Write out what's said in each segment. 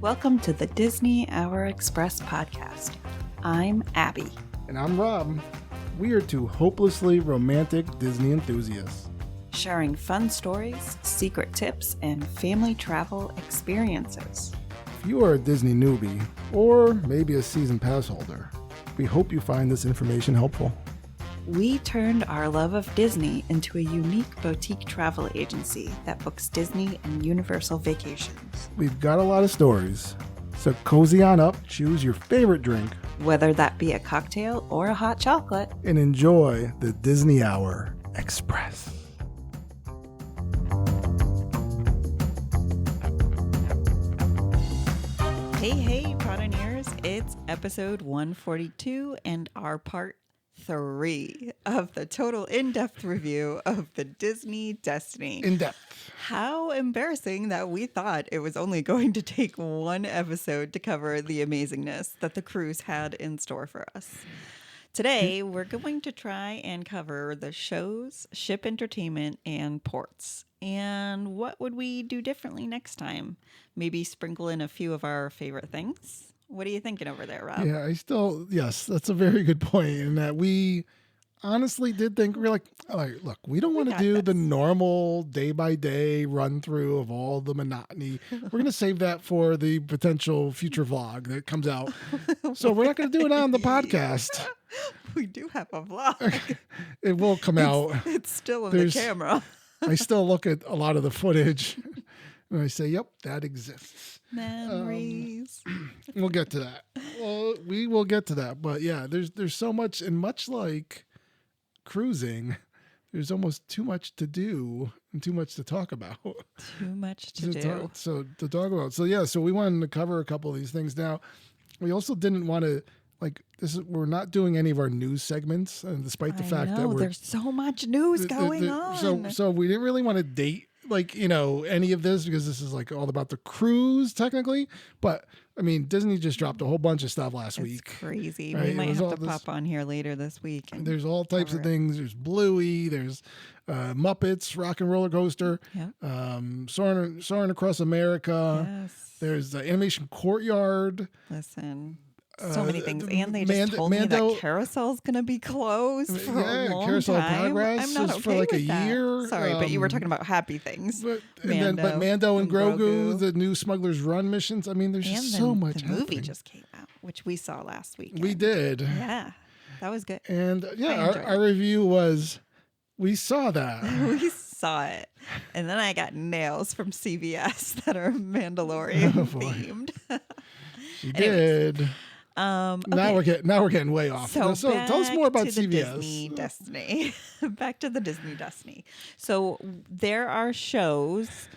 Welcome to the Disney Hour Express podcast. I'm Abby. And I'm Rob. We are two hopelessly romantic Disney enthusiasts. Sharing fun stories, secret tips, and family travel experiences. If you are a Disney newbie, or maybe a season pass holder, we hope you find this information helpful. We turned our love of Disney into a unique boutique travel agency that books Disney and Universal vacations. We've got a lot of stories, so cozy on up, choose your favorite drink, whether that be a cocktail or a hot chocolate, and enjoy the Disney Hour Express. Hey, Potterneers, it's episode 142 and our part 3 of the total in-depth review of the Disney Destiny. In-depth. How embarrassing that we thought it was only going to take one episode to cover the amazingness that the cruise had in store for us. Today, we're going to try and cover the shows, ship entertainment, and ports. And what would we do differently next time? Maybe sprinkle in a few of our favorite things? What are you thinking over there, Rob? Yeah, yes, that's a very good point. In that we honestly did think, we're like, all right, look, we don't want to do the normal day by day run through of all the monotony. We're going to save that for the potential future vlog that comes out. So we're not going to do it on the podcast. We do have a vlog. It will come out. It's still in the camera. I still look at a lot of the footage and I say, yep, that exists. Memories. We'll get to that. Well, we will get to that. But yeah, there's so much, and much like cruising, there's almost too much to do and too much to talk about. Too much to do. To talk about. So yeah, so we wanted to cover a couple of these things. Now, we also didn't want to, we're not doing any of our news segments, and despite the fact that there's so much news going on. So we didn't really want to date any of this, because this is all about the cruise technically. But I mean, Disney just dropped a whole bunch of stuff last week. It's crazy. Right? We might have to pop on here later this week. There's all types of things. There's Bluey. There's Muppets, Rock and Roller Coaster. Yep. Soaring Across America. Yes. There's the Animation Courtyard. Listen. So many things, and they just told me that Carousel's going to be closed for a long Carousel time. Progress I'm not okay for with a that. year. Sorry, but you were talking about happy things. But Mando and Grogu, the new Smuggler's Run missions. I mean, there's just so much. The movie just came out, which we saw last week. We did. Yeah, that was good. And our review was, we saw that. We saw it, and then I got nails from CBS that are Mandalorian themed. She did. Okay. Now we're getting way off. So tell us more about CBS. Disney Destiny. Back to the Disney Destiny. So there are shows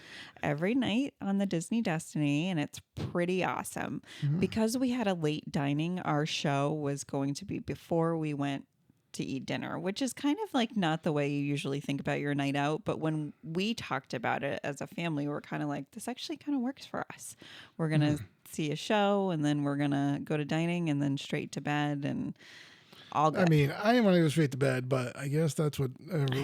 every night on the Disney Destiny, and it's pretty awesome. Mm-hmm. Because we had a late dining, our show was going to be before we went to eat dinner, which is kind of not the way you usually think about your night out. But when we talked about it as a family, we're kind of like, this actually kind of works for us. We're going to see a show, and then we're going to go to dining, and then straight to bed, and all good. I mean, I didn't want to go straight to bed, but I guess that's what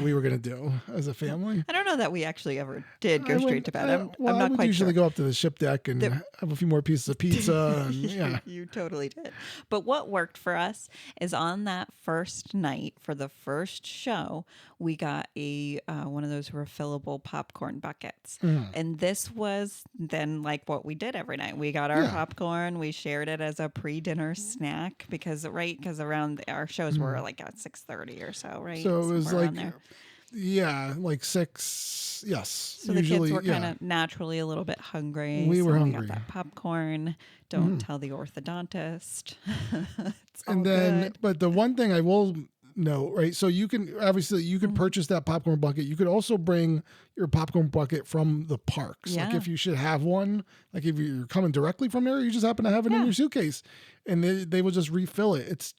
we were going to do as a family. I don't know that we actually ever did go straight to bed. I'm not I would quite usually sure. Go up to the ship deck and have a few more pieces of pizza. And, yeah. You totally did. But what worked for us is on that first night for the first show, we got a one of those refillable popcorn buckets. And this was then what we did every night. We got our popcorn. We shared it as a pre-dinner snack because around our shows were at 6:30 or so, right? So it was 6. Yes. So usually, the kids were kind of naturally a little bit hungry. We were hungry. We got that popcorn. Don't tell the orthodontist. It's all good. But the one thing I will note, right? So you can purchase that popcorn bucket. You could also bring your popcorn bucket from the parks. Yeah. If you should have one, if you're coming directly from there, you just happen to have it in your suitcase, and they will just refill it.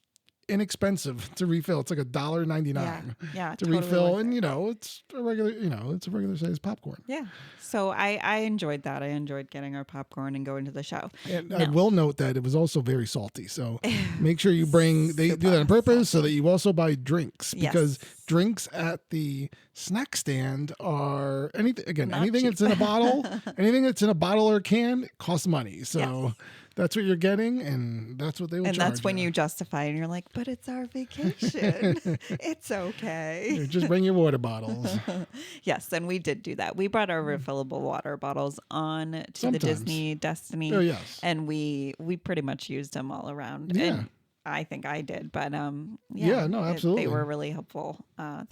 inexpensive to refill. It's like $1.99 Yeah, to totally refill, worth and it. it's a regular sized popcorn. Yeah. So I enjoyed that. I enjoyed getting our popcorn and going to the show. And I No. will note that it was also very salty. So make sure you bring. They do that on Super purpose so salty. that you also buy drinks, because Yes. drinks at the snack stand are anything. Again, Not anything cheap. that's in a bottle, anything that's in a bottle or can costs money. So that's what you're getting, and that's what they will And charge that's when you justify and you're like, but it's our vacation. It's okay. Just bring your water bottles. Yes, and we did do that. We brought our refillable water bottles on to the Sometimes. Disney Destiny. Oh, yes. And we pretty much used them all around. Yeah. And I think I did, but Yeah, no, absolutely. they were really helpful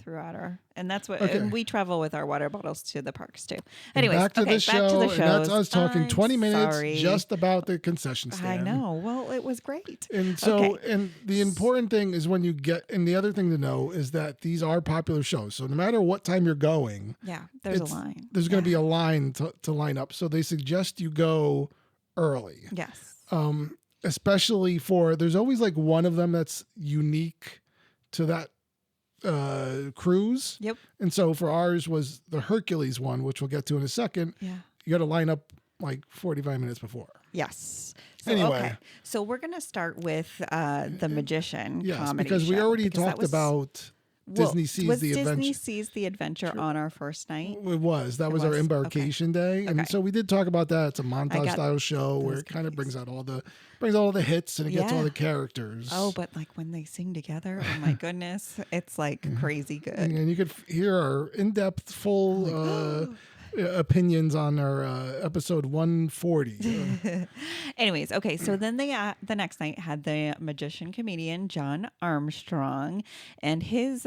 throughout our, and that's what, Okay. and we travel with our water bottles to the parks too. And Anyways, back to the show, and that's us talking I'm 20 minutes sorry. just about the concession I stand. know. Well, it was great. And so, Okay. and the important thing is when you get, and the other thing to know is that these are popular shows. So no matter what time you're going, Yeah, there's a line. there's going to be a line to line up. So they suggest you go early. Yes. Especially for, there's always like one of them that's unique to that cruise. Yep. And so for ours was the Hercules one, which we'll get to in a second. Yeah. You got to line up like 45 minutes before. Yes. So, Anyway. okay. So we're going to start with the Magician Yes, comedy because we show, already because that talked was- about well, Disney Sees was the Disney Adventure. Sees the Adventure on our first night. It was. That was our was? embarkation day. And Okay. so we did talk about that. It's a montage got style show where those it kind of brings confused. all the hits, and it gets all Yeah. the characters. Oh, but like when they sing together, oh my goodness, it's like crazy good. And you could hear our in-depth, full opinions on our episode 140. Anyways, okay, so then they the next night had the magician comedian John Armstrong, and his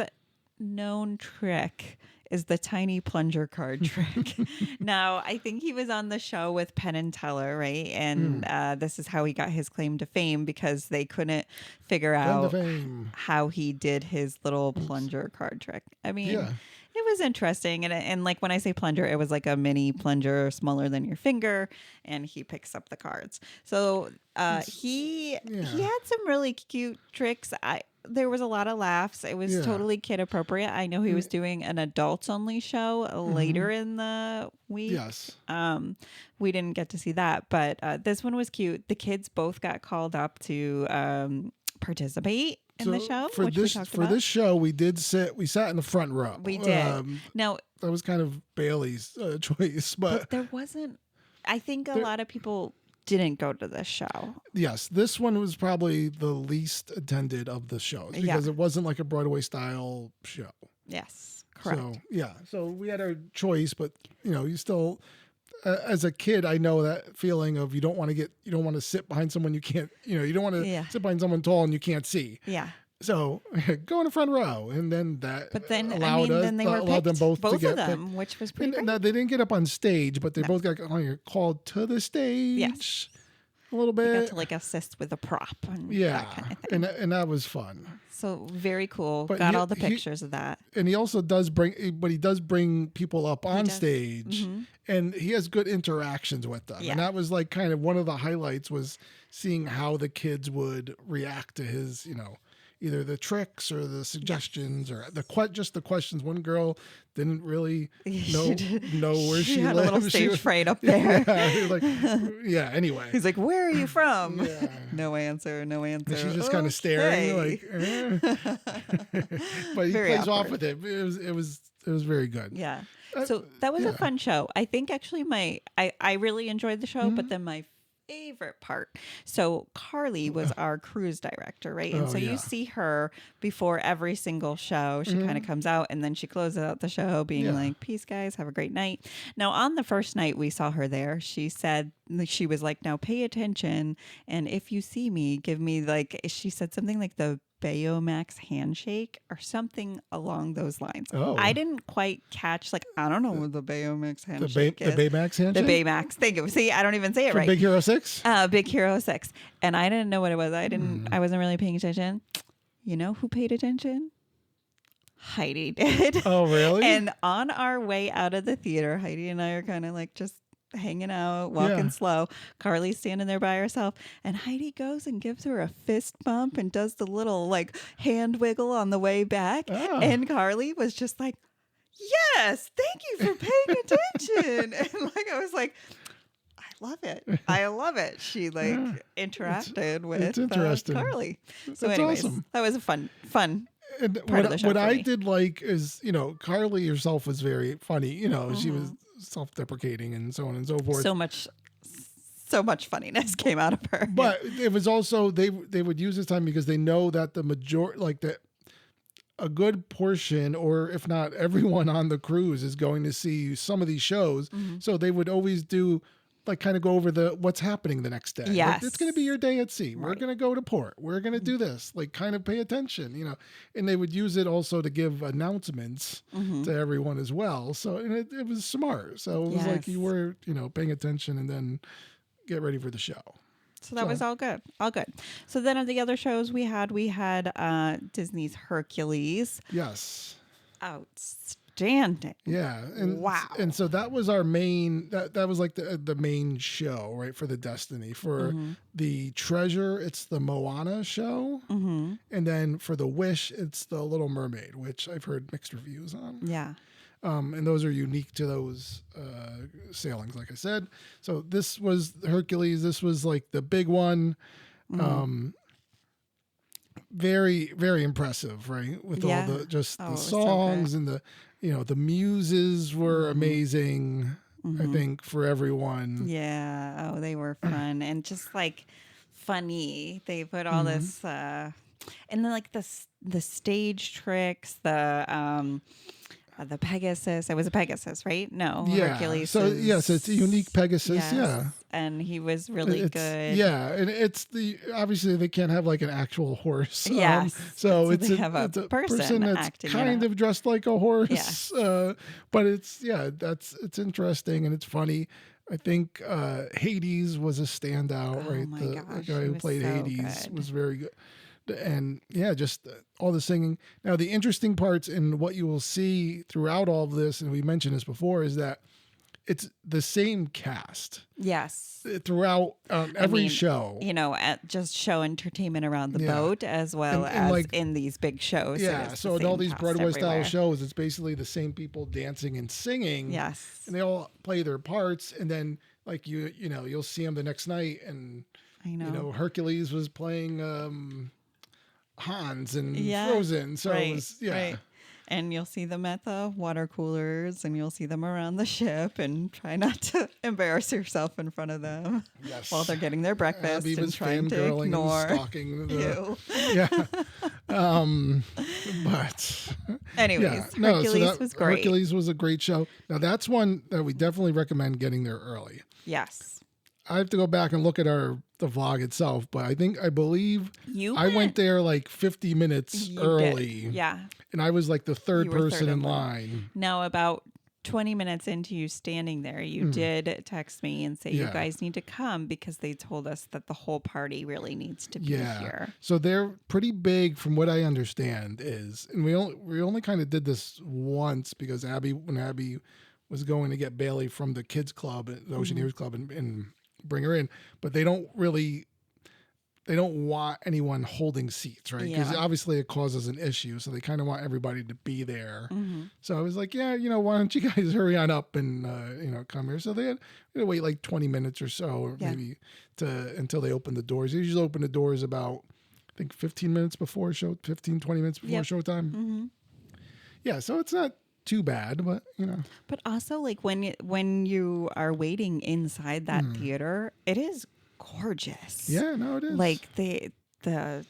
known trick is the tiny plunger card trick. Now, I think he was on the show with Penn and Teller, right? And this is how he got his claim to fame, because they couldn't figure Claim out to fame. how he did his little plunger card trick. I mean, Yeah. it was interesting. And like when I say plunger, it was like a mini plunger smaller than your finger, and he picks up the cards. So he had some really cute tricks. There was a lot of laughs. It was totally kid appropriate. I know he was doing an adults only show later in the week. Yes. We didn't get to see that, but this one was cute. The kids both got called up to participate in the show, For which this we talked for about. this show, we sat in the front row. We did. Now, That was kind of Bailey's choice, but there wasn't. I think a lot of people didn't go to this show. yes, this one was probably the least attended of the shows because it wasn't like a Broadway style show. Yes, correct. So so we had our choice, but you still, as a kid, I know that feeling of you don't want to sit behind someone you can't, you don't want to sit behind someone tall and you can't see. Yeah. So go in the front row, and then that. But then, allowed then they were allowed them picked, both to get of them, picked. which was pretty great. No, they didn't get up on stage, but they both got called to the stage. Yes. A little They bit. got to like assist with a prop and Yeah, that kind of thing. and that was fun. So very cool. But Got he- all the he- pictures of that. And he also does bring people up on does. stage, and he has good interactions with them. Yeah. And that was like kind of one of the highlights was seeing how the kids would react to his, either the tricks or the suggestions or just the questions. One girl didn't really know where she had lived. a little She stage was- fright up there. Anyway. He's like, "Where are you from?" Yeah. No answer. No answer. And she's just kind of staring, like, but he Very plays off awkward. with it. It was very good. Yeah. So that was a fun show. I think actually I really enjoyed the show, but then my favorite part. So Carly was our cruise director, right? And Oh, so yeah. you see her before every single show. She kind of comes out and then she closes out the show being like, "Peace, guys. Have a great night." Now, on the first night we saw her there, she was like, "Now pay attention. And if you see me, give me," like, she said something like the Baymax handshake or something along those lines. Oh. I didn't quite catch, like, I don't know what the Baymax handshake is. The Baymax handshake? The Baymax. Thank you. See, I don't even say it From right. Big Hero 6? Big Hero 6. And I didn't know what it was. I wasn't really paying attention. You know who paid attention? Heidi did. Oh, really? And on our way out of the theater, Heidi and I are kind of like just hanging out, walking slow. Carly's standing there by herself, and Heidi goes and gives her a fist bump and does the little like hand wiggle on the way back. Oh. And Carly was just like, yes, thank you for paying attention. And like, I was like, I love it. I love it. She like interacted with Carly. So anyways, awesome. that was a fun And part of the show what for I me. did like is, Carly herself was very funny. She was self-deprecating and so on and so forth. So much funniness came out of her. But it was also they would use this time because they know that a good portion, or if not everyone on the cruise, is going to see some of these shows. So they would always do like kind of go over what's happening the next day. Yes. Like, it's going to be your day at sea. We're going to go to port. We're going to do this. Like, kind of pay attention, And they would use it also to give announcements to everyone as well. So and it was smart. So it was like you were, paying attention and then get ready for the show. So that was all good. All good. So then of the other shows we had Disney's Hercules. Yes. Outstanding. Yeah. And wow. And so that was our main, that was like the main show, right? For the Destiny. For the Treasure, it's the Moana show. And then for the Wish, it's the Little Mermaid, which I've heard mixed reviews on. Yeah. And those are unique to those sailings, like I said. So this was Hercules. This was like the big one. Very, very impressive, right? With all the songs and the muses were amazing. I think for everyone. Yeah. Oh, they were fun and just like funny. They put all this, and then like the stage tricks, the Pegasus. It was a Pegasus, right? No, Hercules. So yes, it's a unique Pegasus. Yes. Yeah, and he was really good. Yeah, and it's obviously they can't have like an actual horse. Yes. So they have a person that's acting kind of dressed like a horse. Yes. But it's interesting and it's funny. I think Hades was a standout, right? My the gosh, guy who played Hades was very good. And just all the singing. Now, the interesting parts and what you will see throughout all of this, and we mentioned this before, is that it's the same cast. Yes. Throughout every show. Just show entertainment around the boat as well as like, in these big shows. Yeah. So in all these Broadway style shows, it's basically the same people dancing and singing. Yes. And they all play their parts. And then like you'll see them the next night. And I know. Hercules was playing Hans and Frozen. So it was, right. And you'll see them at the water coolers and you'll see them around the ship and try not to embarrass yourself in front of them while they're getting their breakfast Abby and trying to ignore. And stalking you. Yeah. But anyways, Hercules was great. Hercules was a great show. Now that's one that we definitely recommend getting there early. Yes. I have to go back and look at the vlog itself, but I believe I went there like 50 minutes early. Did. Yeah. And I was like the third person in line. Now, about 20 minutes into you standing there, you did text me and say, you guys need to come because they told us that the whole party really needs to be here. So they're pretty big from what I understand and we only kind of did this once because when Abby was going to get Bailey from the kids club, the Oceaneers Club and bring her in, but they don't want anyone holding seats, right? Because obviously it causes an issue. So they kind of want everybody to be there. So I was like, why don't you guys hurry on up and, come here. So they had to wait like 20 minutes or so, or maybe until they open the doors. They usually open the doors about, I think 15 minutes before 20 minutes before showtime. Yeah. So it's not too bad, but But also like when you are waiting inside that theater, it is gorgeous. Yeah, no, it is. Like the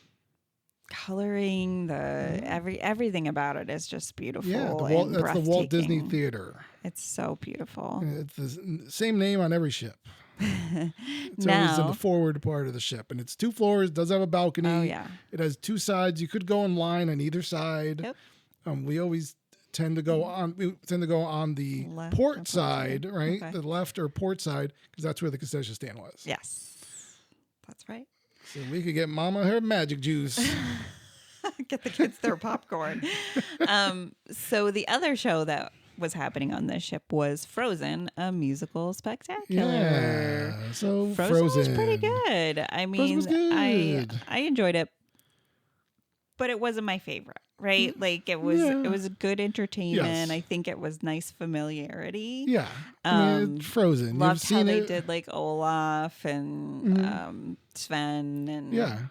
coloring, everything about it is just beautiful. Yeah, that's the Walt Disney Theater. It's so beautiful. And it's the same name on every ship. It's always in the forward part of the ship, and it's 2 floors. Does have a balcony. Oh yeah. It has 2 sides. You could go in line on either side. Yep. We always tend to go on the left port side, right? Okay. The left or port side, because that's where the concession stand was. Yes, that's right. So we could get Mama her magic juice. Get the kids their popcorn. So the other show that was happening on this ship was Frozen, a musical spectacular. Yeah. So Frozen was Frozen pretty good. I mean, was good. I enjoyed it, but it wasn't my favorite, right? Like it was a good entertainment. Yes. I think it was nice familiarity. Yeah. I mean, it's Frozen. Loved You've seen how they it. did like Olaf and Sven, and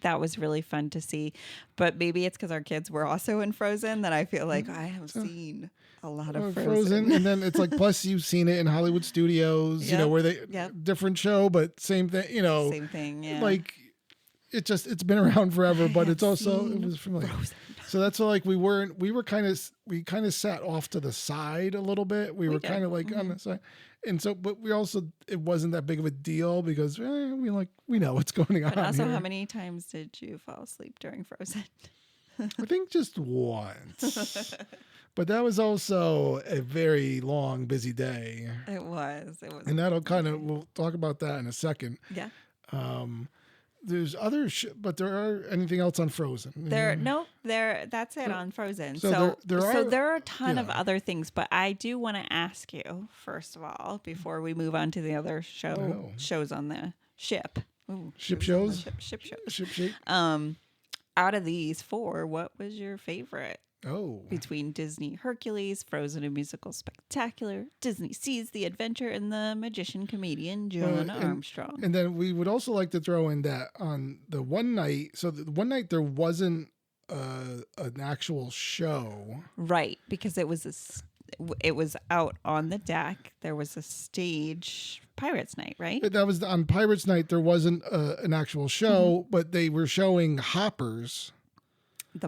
that was really fun to see. But maybe it's because our kids were also in Frozen that I feel like I have seen a lot of Frozen. And then it's like, plus you've seen it in Hollywood Studios, you know, where they different show, but same thing, you know, same thing. Yeah. Like it's been around forever, but it's also, it was familiar. Frozen. So that's why, like, we kind of sat off to the side a little bit. We were kind of like on the side. And so, but we also, it wasn't that big of a deal because we know what's going on. But also, here. how many times did you fall asleep during Frozen? I think just once. But that was also a very long, busy day. It was. And that'll we'll talk about that in a second. Yeah. There's other, but there are anything else on Frozen? That's it on Frozen. So there are a ton of other things, but I do want to ask you first of all before we move on to the other shows on the ship. Ooh, ship shows. Ship shows. Ship shape. Out of these 4, what was your favorite? Oh. Between Disney Hercules, Frozen a Musical Spectacular, Disney Seas the Adventure, and the magician comedian John Armstrong. And then we would also like to throw in that on the one night. So the one night there wasn't an actual show, right? Because it was out on the deck. There was a stage Pirates Night, right? That was on Pirates Night. There wasn't an actual show, but they were showing Hoppers. The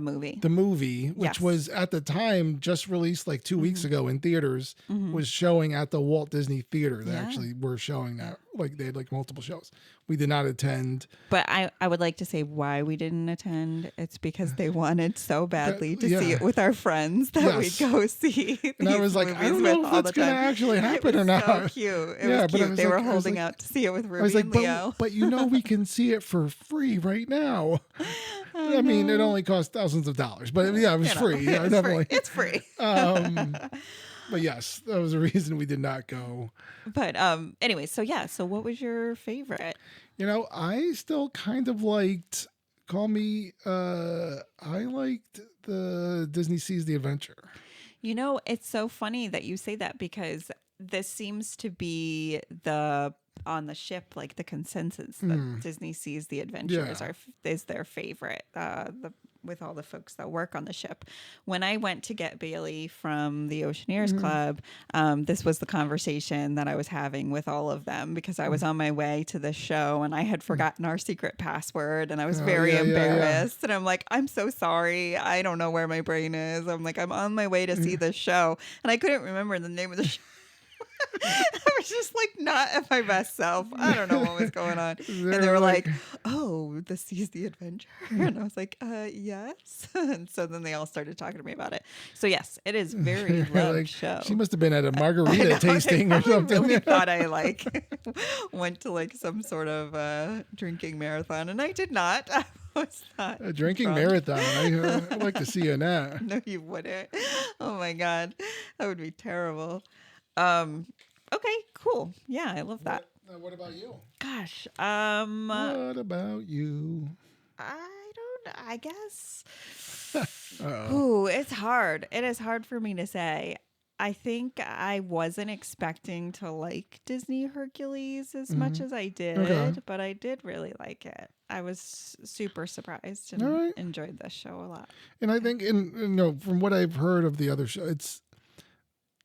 movie, which was at the time just released like 2 weeks ago in theaters, was showing at the Walt Disney Theater. They actually were showing that. Like they had like multiple shows. We did not attend. But I would like to say why we didn't attend. It's because they wanted so badly to see it with our friends that we'd go see. And I was like, I don't know if it's going to actually happen or not. So cute. It was cute. They were holding out to see it with Ruby and Leo. But you know, we can see it for free right now. I mean, it only cost thousands of dollars, but yeah, it was free. Yeah, definitely. It's free. But yes, that was the reason we did not go. But anyway, so what was your favorite? You know, I still kind of liked, I liked the Disney Seas the Adventure. You know, it's so funny that you say that because this seems to be on the ship, like the consensus that Disney Seas the Adventure is their favorite, with all the folks that work on the ship. When I went to get Bailey from the Oceaneers Club, this was the conversation that I was having with all of them because I was on my way to the show and I had forgotten our secret password and I was very embarrassed. And I'm like, I'm so sorry. I don't know where my brain is. I'm like, I'm on my way to see this show. And I couldn't remember the name of the show. I was just like not at my best self. I don't know what was going on. And they were like, oh, the Seas the Adventure. And I was like, yes. And so then they all started talking to me about it. So yes, it is very loved show. She must have been at a margarita tasting or something. I really thought I went to like some sort of drinking marathon, and I did not. I was not a drinking marathon. I'd like to see you in that. No, you wouldn't. Oh my God, that would be terrible. Okay, cool. Yeah, I love that. What about you? Gosh. What about you? I guess. Ooh, it's hard. It is hard for me to say. I think I wasn't expecting to like Disney Hercules as much as I did, but I did really like it. I was super surprised and enjoyed this show a lot. And I think, from what I've heard of the other show, it's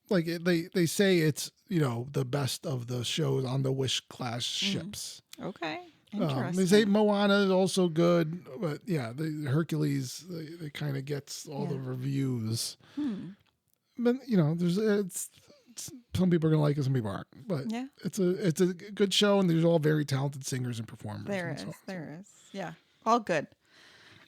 like they say it's the best of the shows on the Wish class ships. Okay, interesting. They say Moana is also good, but yeah, the Hercules they kind of gets all the reviews. But there's some people are gonna like it, some people aren't. But it's a good show, and there's all very talented singers and performers. There is, yeah, all good.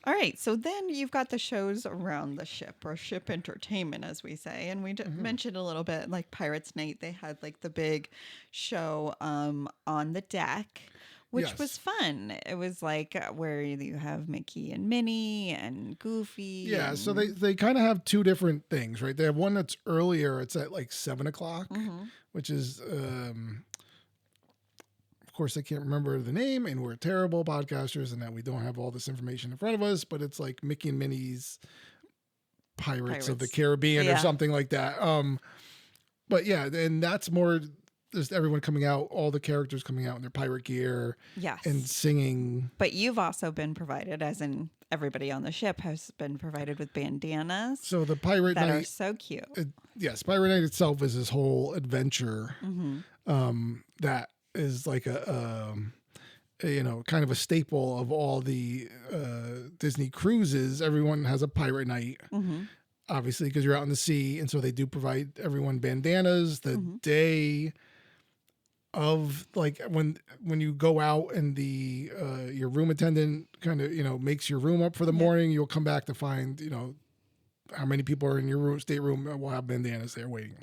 All right, so then you've got the shows around the ship, or ship entertainment, as we say. And we mentioned a little bit, like Pirates Night, they had like the big show on the deck, which was fun. It was like where you have Mickey and Minnie and Goofy. Yeah, and... so they kind of have two different things, right? They have one that's earlier. It's at like 7:00, which is, of course, I can't remember the name, and we're terrible podcasters, and that we don't have all this information in front of us. But it's like Mickey and Minnie's Pirates of the Caribbean or something like that. But yeah, and that's more just everyone coming out, all the characters coming out in their pirate gear, and singing. But you've also been provided, as in everybody on the ship has been provided with bandanas. So the pirate that night are so cute. Yes, pirate night itself is this whole adventure that is like a kind of a staple of all the Disney cruises. Everyone has a pirate night. Obviously, because you're out in the sea, and so they do provide everyone bandanas the day of, like, when you go out and the your room attendant kind of makes your room up for the morning. You'll come back to find how many people are in your stateroom. Will have bandanas there waiting.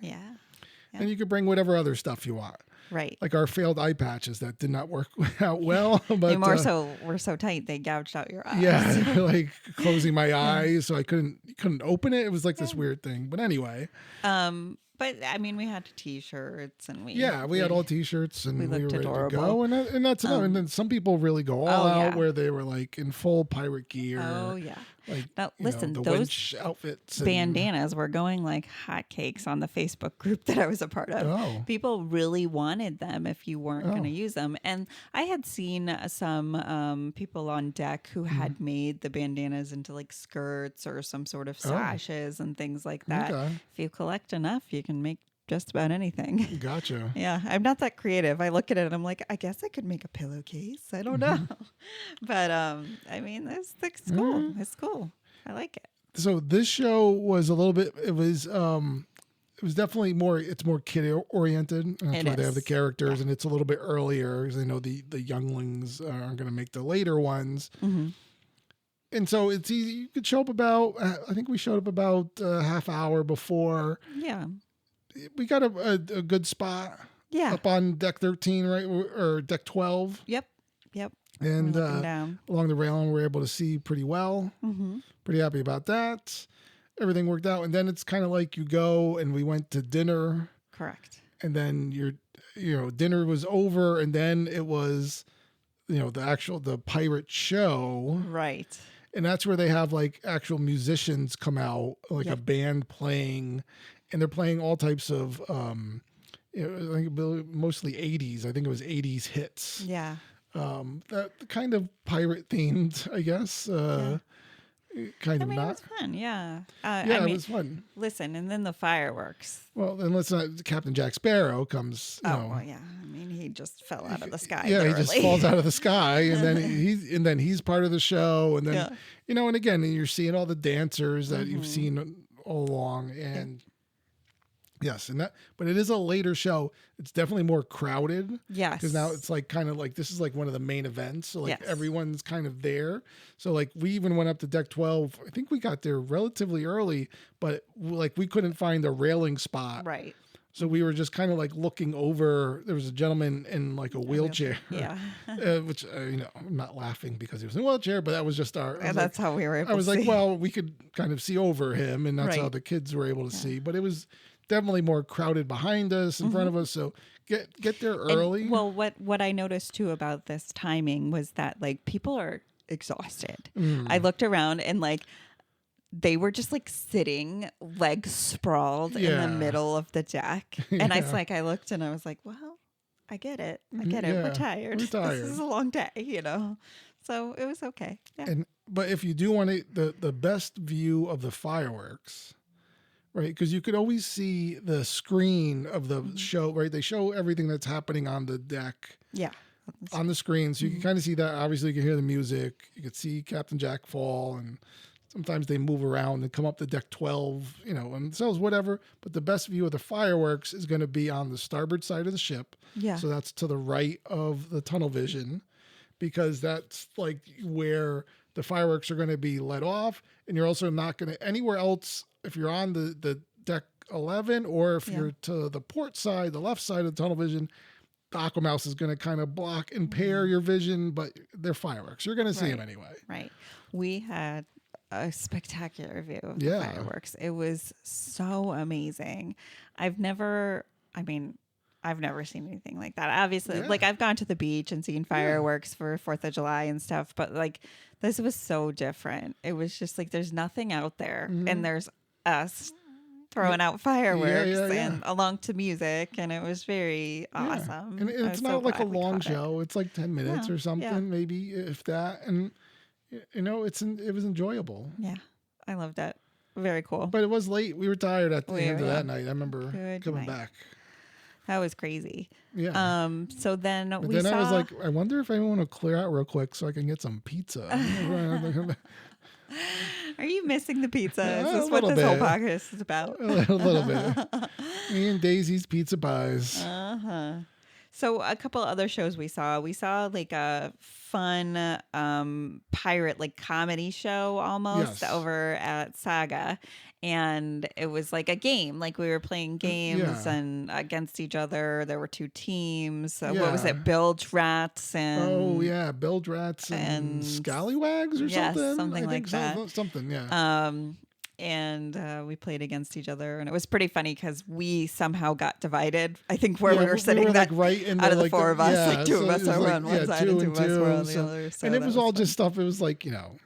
And you can bring whatever other stuff you want. Right. Like our failed eye patches that did not work out well. But we're so tight they gouged out your eyes. Yeah, like closing my eyes so I couldn't open it. It was like this weird thing. But anyway. But I mean, we had T-shirts and we had all T-shirts and we were ready adorable. to go. And that's enough. And then some people really go all out where they were like in full pirate gear. Oh yeah. Like, now listen, the those winch outfits, bandanas were going like hotcakes on the Facebook group that I was a part of. Oh. People really wanted them if you weren't going to use them. And I had seen some people on deck who had made the bandanas into like skirts or some sort of sashes and things like that. Okay. If you collect enough, you can make just about anything. Gotcha. Yeah, I'm not that creative. I look at it and I'm like, I guess I could make a pillowcase. I don't know. But I mean, it's cool. It's cool. I like it. So this show was a little bit, it was definitely more kid oriented. And that's why they have the characters, and it's a little bit earlier because they know the younglings aren't going to make the later ones. And so it's easy. You could show up about, I think we showed up about a half hour before. Yeah. We got a good spot. Yeah. Up on deck 13, right? Or deck 12. Yep. And along the railing, we're able to see pretty well. Pretty happy about that. Everything worked out. And then it's kind of like you go and we went to dinner. Correct. And then dinner was over. And then it was, the pirate show. Right. And that's where they have like actual musicians come out, like a band playing. And they're playing all types of, I think mostly 80s. I think it was 80s hits. Yeah. That kind of pirate themed, I guess. Kind of not. It was fun. Yeah. It was fun. Listen, and then the fireworks. Well, then let's not. Captain Jack Sparrow comes. Well, yeah. I mean, he just fell out of the sky. Yeah, literally. he just falls out of the sky, and then he's part of the show, and then and again, you're seeing all the dancers that you've seen all along, and. Yes, but it is a later show. It's definitely more crowded. Yes. Because now it's like kind of like this is like one of the main events. So like everyone's kind of there. So like we even went up to deck 12. I think we got there relatively early, but like we couldn't find a railing spot. Right. So we were just kind of like looking over. There was a gentleman in like a wheelchair. Yeah. Which, I'm not laughing because he was in a wheelchair, but that was just that's how we were able to see. I was like, well, we could kind of see over him, and that's how the kids were able to see. But it was definitely more crowded behind us, in front of us. So get there early. And, well, what I noticed too about this timing was that like people are exhausted. I looked around and like they were just like sitting, legs sprawled in the middle of the deck. And I looked and I was like, well, I get it. We're tired. This is a long day, So it was okay. Yeah. But if you do want the best view of the fireworks, right? Because you could always see the screen of the show, right? They show everything that's happening on the deck. Yeah. On the screen. So you can kind of see that. Obviously, you can hear the music. You could see Captain Jack fall, and sometimes they move around and come up to deck 12, and so whatever. But the best view of the fireworks is going to be on the starboard side of the ship. Yeah. So that's to the right of the tunnel vision, because that's like where the fireworks are going to be let off. And you're also not going to anywhere else. If you're on the deck 11, or if you're to the port side, the left side of the tunnel vision, the Aquamouse is going to kind of impair your vision, but they're fireworks. You're going to see them anyway. Right. We had a spectacular view of the Yeah. fireworks. It was so amazing. I've never seen anything like that. Obviously, Yeah. like I've gone to the beach and seen fireworks for 4th of July and stuff, but like this was so different. It was just like there's nothing out there and there's us throwing out fireworks and along to music, and it was very awesome. And it's not like a long show. It's like 10 minutes or something, maybe, if that. And you know, it was enjoyable. Yeah, I loved it. Very cool. But it was late. We were tired at the end of that night. I remember coming back. That was crazy. Yeah. So then but we then saw... I was like, I wonder if anyone will clear out real quick so I can get some pizza. Are you missing the pizza? Is A this what little this whole bit. podcast is about? A little bit. Me and Daisy's Pizza Pies. So a couple other shows we saw. We saw like a fun pirate like comedy show almost over at Saga. And it was like a game, like we were playing games and against each other. There were 2 teams. What was it? Bilge Rats and Bilge Rats and Scallywags or something. Something like that. Something, yeah. And we played against each other, and it was pretty funny because we somehow got divided. I think where we were sitting, like right in out of the like 4 of us, like 2 of us were on one side and 2 of us were on the other. So and it was all just stuff. It was like, you know,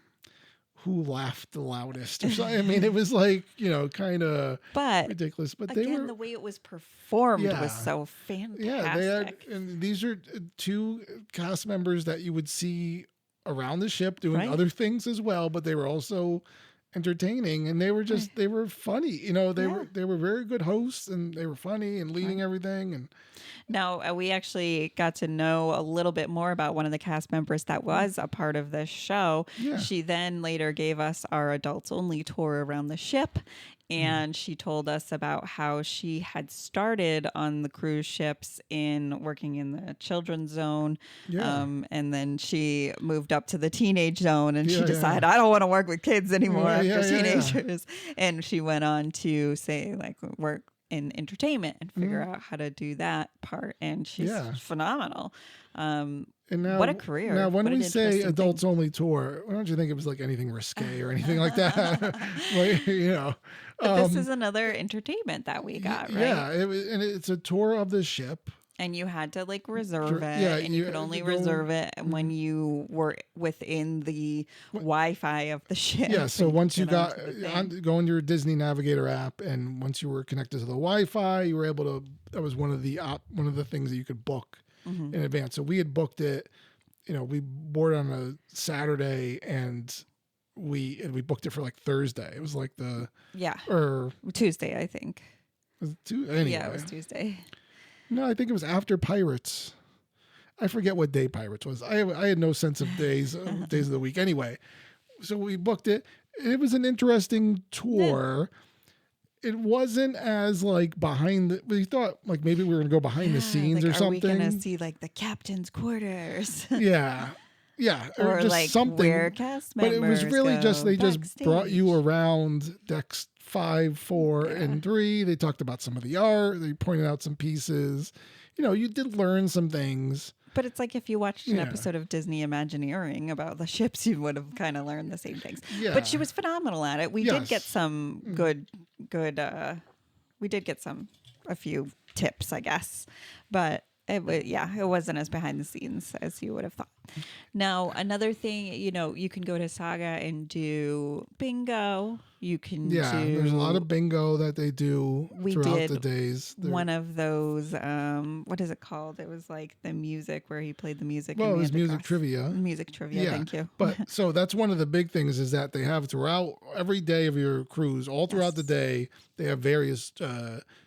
who laughed the loudest or something. I mean, it was like, you know, kind of ridiculous. But again, they were, the way it was performed was so fantastic. Yeah, they had, and these are 2 cast members that you would see around the ship doing other things as well, but they were also entertaining, and they were just they were funny. You know, they were very good hosts, and they were funny and leading everything. And now we actually got to know a little bit more about one of the cast members that was a part of this show. She then later gave us our adults only tour around the ship, and she told us about how she had started on the cruise ships in working in the children's zone. And then she moved up to the teenage zone, and she decided, I don't want to work with kids anymore after teenagers. And she went on to say, like, work in entertainment and figure out how to do that part. And she's phenomenal. And now, what a career. Now, when we say adults only tour, why don't you think it was like anything risque or anything like that? Like, you know. But this is another entertainment that we got, right? Yeah, and it's a tour of the ship. And you had to like reserve it, and you could only reserve it when you were within the Wi-Fi of the ship. Yeah, so once you go on your Disney Navigator app, and once you were connected to the Wi-Fi, you were able to. That was one of the things that you could book in advance. So we had booked it. You know, we boarded on a Saturday, and we booked it for like Thursday. It was like or Tuesday, I think. Was it anyway. Yeah, it was Tuesday. No, I think it was after Pirates. I forget what day Pirates was. I had no sense of days of the week. Anyway, so we booked it. It was an interesting tour. It wasn't as like we thought like maybe we were gonna go behind the scenes or something. Are we gonna see like the captain's quarters? Yeah, or just like something. Where cast members but it was really just they backstage. Just brought you around decks 5, 4, and 3. They talked about some of the art. They pointed out some pieces. You know, you did learn some things. But it's like if you watched an episode of Disney Imagineering about the ships, you would have kind of learned the same things. Yeah. But she was phenomenal at it. We did get some good. We did get a few tips, I guess. But it wasn't as behind the scenes as you would have thought. Now, another thing, you know, you can go to Saga and do bingo. You can there's a lot of bingo that they do throughout the days. One of those, what is it called? It was like the music where he played the music. Well, it was music trivia. Music trivia, thank you. But so that's one of the big things is that they have throughout every day of your cruise, all throughout the day, they have various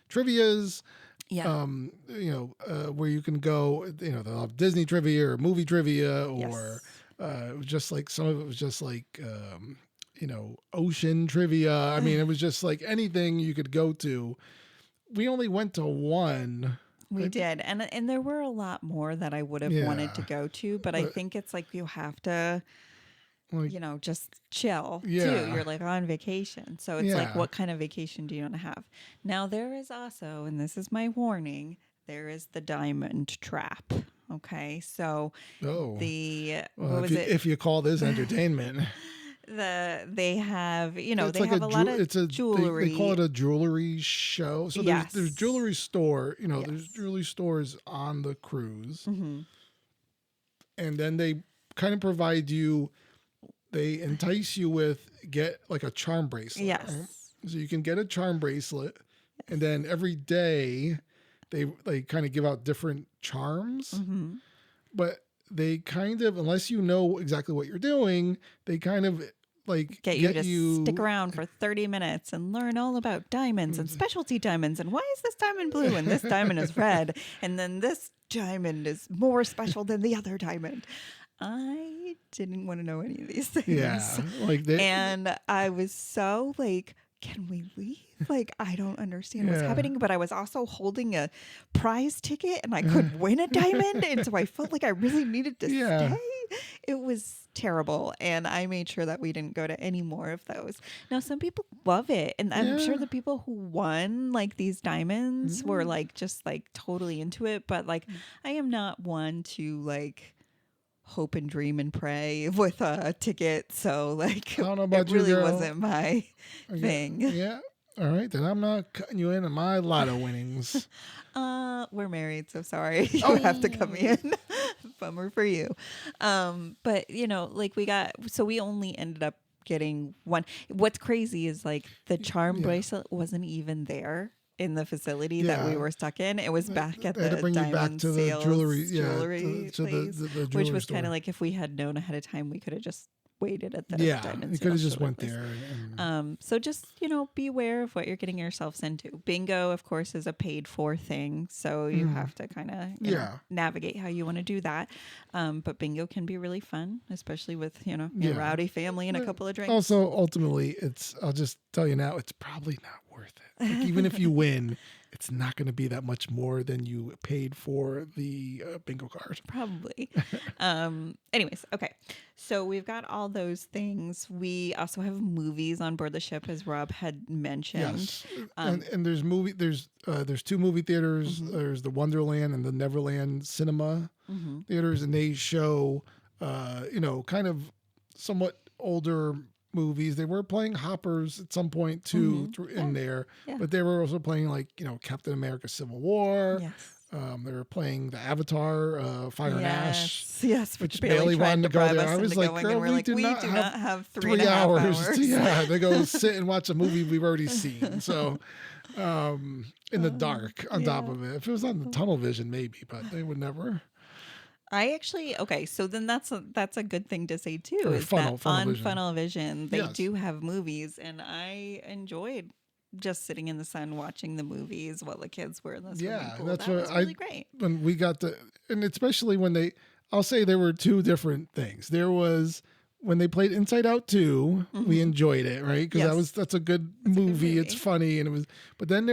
trivias. Yeah. Where you can go, you know, they'll have Disney trivia or movie trivia or it was just like some of it was just like ocean trivia. I mean, it was just like anything you could go to. We only went to one. We did. And there were a lot more that I would have wanted to go to, but I think it's like you have to just chill too. You're like on vacation. So it's like, what kind of vacation do you want to have? Now there is also, and this is my warning, there is the diamond trap. Okay, so Oh, the well, what was it? if you call this entertainment, They have it's they like have a lot of it's a jewelry. they call it a jewelry show. So there's Yes. jewelry store. Yes. There's jewelry stores on the cruise, Mm-hmm. and then they kind of provide you. They entice you with get like a charm bracelet. Yes. Right? So you can get a charm bracelet, and then every day they kind of give out different charms, Mm-hmm. but they kind of, unless you know exactly what you're doing, they kind of like Get you to stick around for 30 minutes and learn all about diamonds and specialty diamonds and why is this diamond blue and this diamond is red and then this diamond is more special than the other diamond. I didn't want to know any of these things. Yeah, like and I was so like, can we leave? Like, I don't understand what's happening. But I was also holding a prize ticket and I could win a diamond. And so I felt like I really needed to stay. It was terrible. And I made sure that we didn't go to any more of those. Now, some people love it. And I'm sure the people who won like these diamonds were like just like totally into it. But like, I am not one to like hope and dream and pray with a ticket. So like, I don't know about it really you, girl. wasn't my thing. Yeah. All right, then I'm not cutting you in on my lotto winnings. We're married, so sorry. You have to come in. Bummer for you. But like we only ended up getting one. What's crazy is like the charm bracelet wasn't even there in the facility that we were stuck in. It was back at the diamond sales jewelry place, the which was store. kind of like if we had known ahead of time, we could have just waited at the diamond you could have just store went place. there. So just be aware of what you're getting yourselves into. Bingo, of course, is a paid for thing, so you have to kind of navigate how you want to do that. But bingo can be really fun, especially with your rowdy family and a couple of drinks. Also, ultimately, I'll just tell you now, it's probably not worth it. Like, even if you win, it's not going to be that much more than you paid for the bingo card. Probably. Anyways, okay. So we've got all those things. We also have movies on board the ship, as Rob had mentioned. Yes, and there's there's two movie theaters. There's the Wonderland and the Neverland Cinema theaters, and they show, kind of somewhat older movies. They were playing Hoppers at some point too in there, but they were also playing like Captain America: Civil War. Yes. They were playing the Avatar, Fire and Ash. Yes, which Bailey wanted to go there. I was like, girl, we do not have 3 hours. Yeah, they go sit and watch a movie we've already seen. So, in the dark on top of it. If it was on the tunnel vision, maybe, but they would never. So then that's a good thing to say too. Or is funnel that on vision. Funnel Vision they do have movies, and I enjoyed just sitting in the sun watching the movies while the kids were in the swimming pool. That's that what was really great. When we got and especially when I'll say there were two different things. There was when they played Inside Out 2, we enjoyed it, right? Because that's a good movie. It's funny, and but then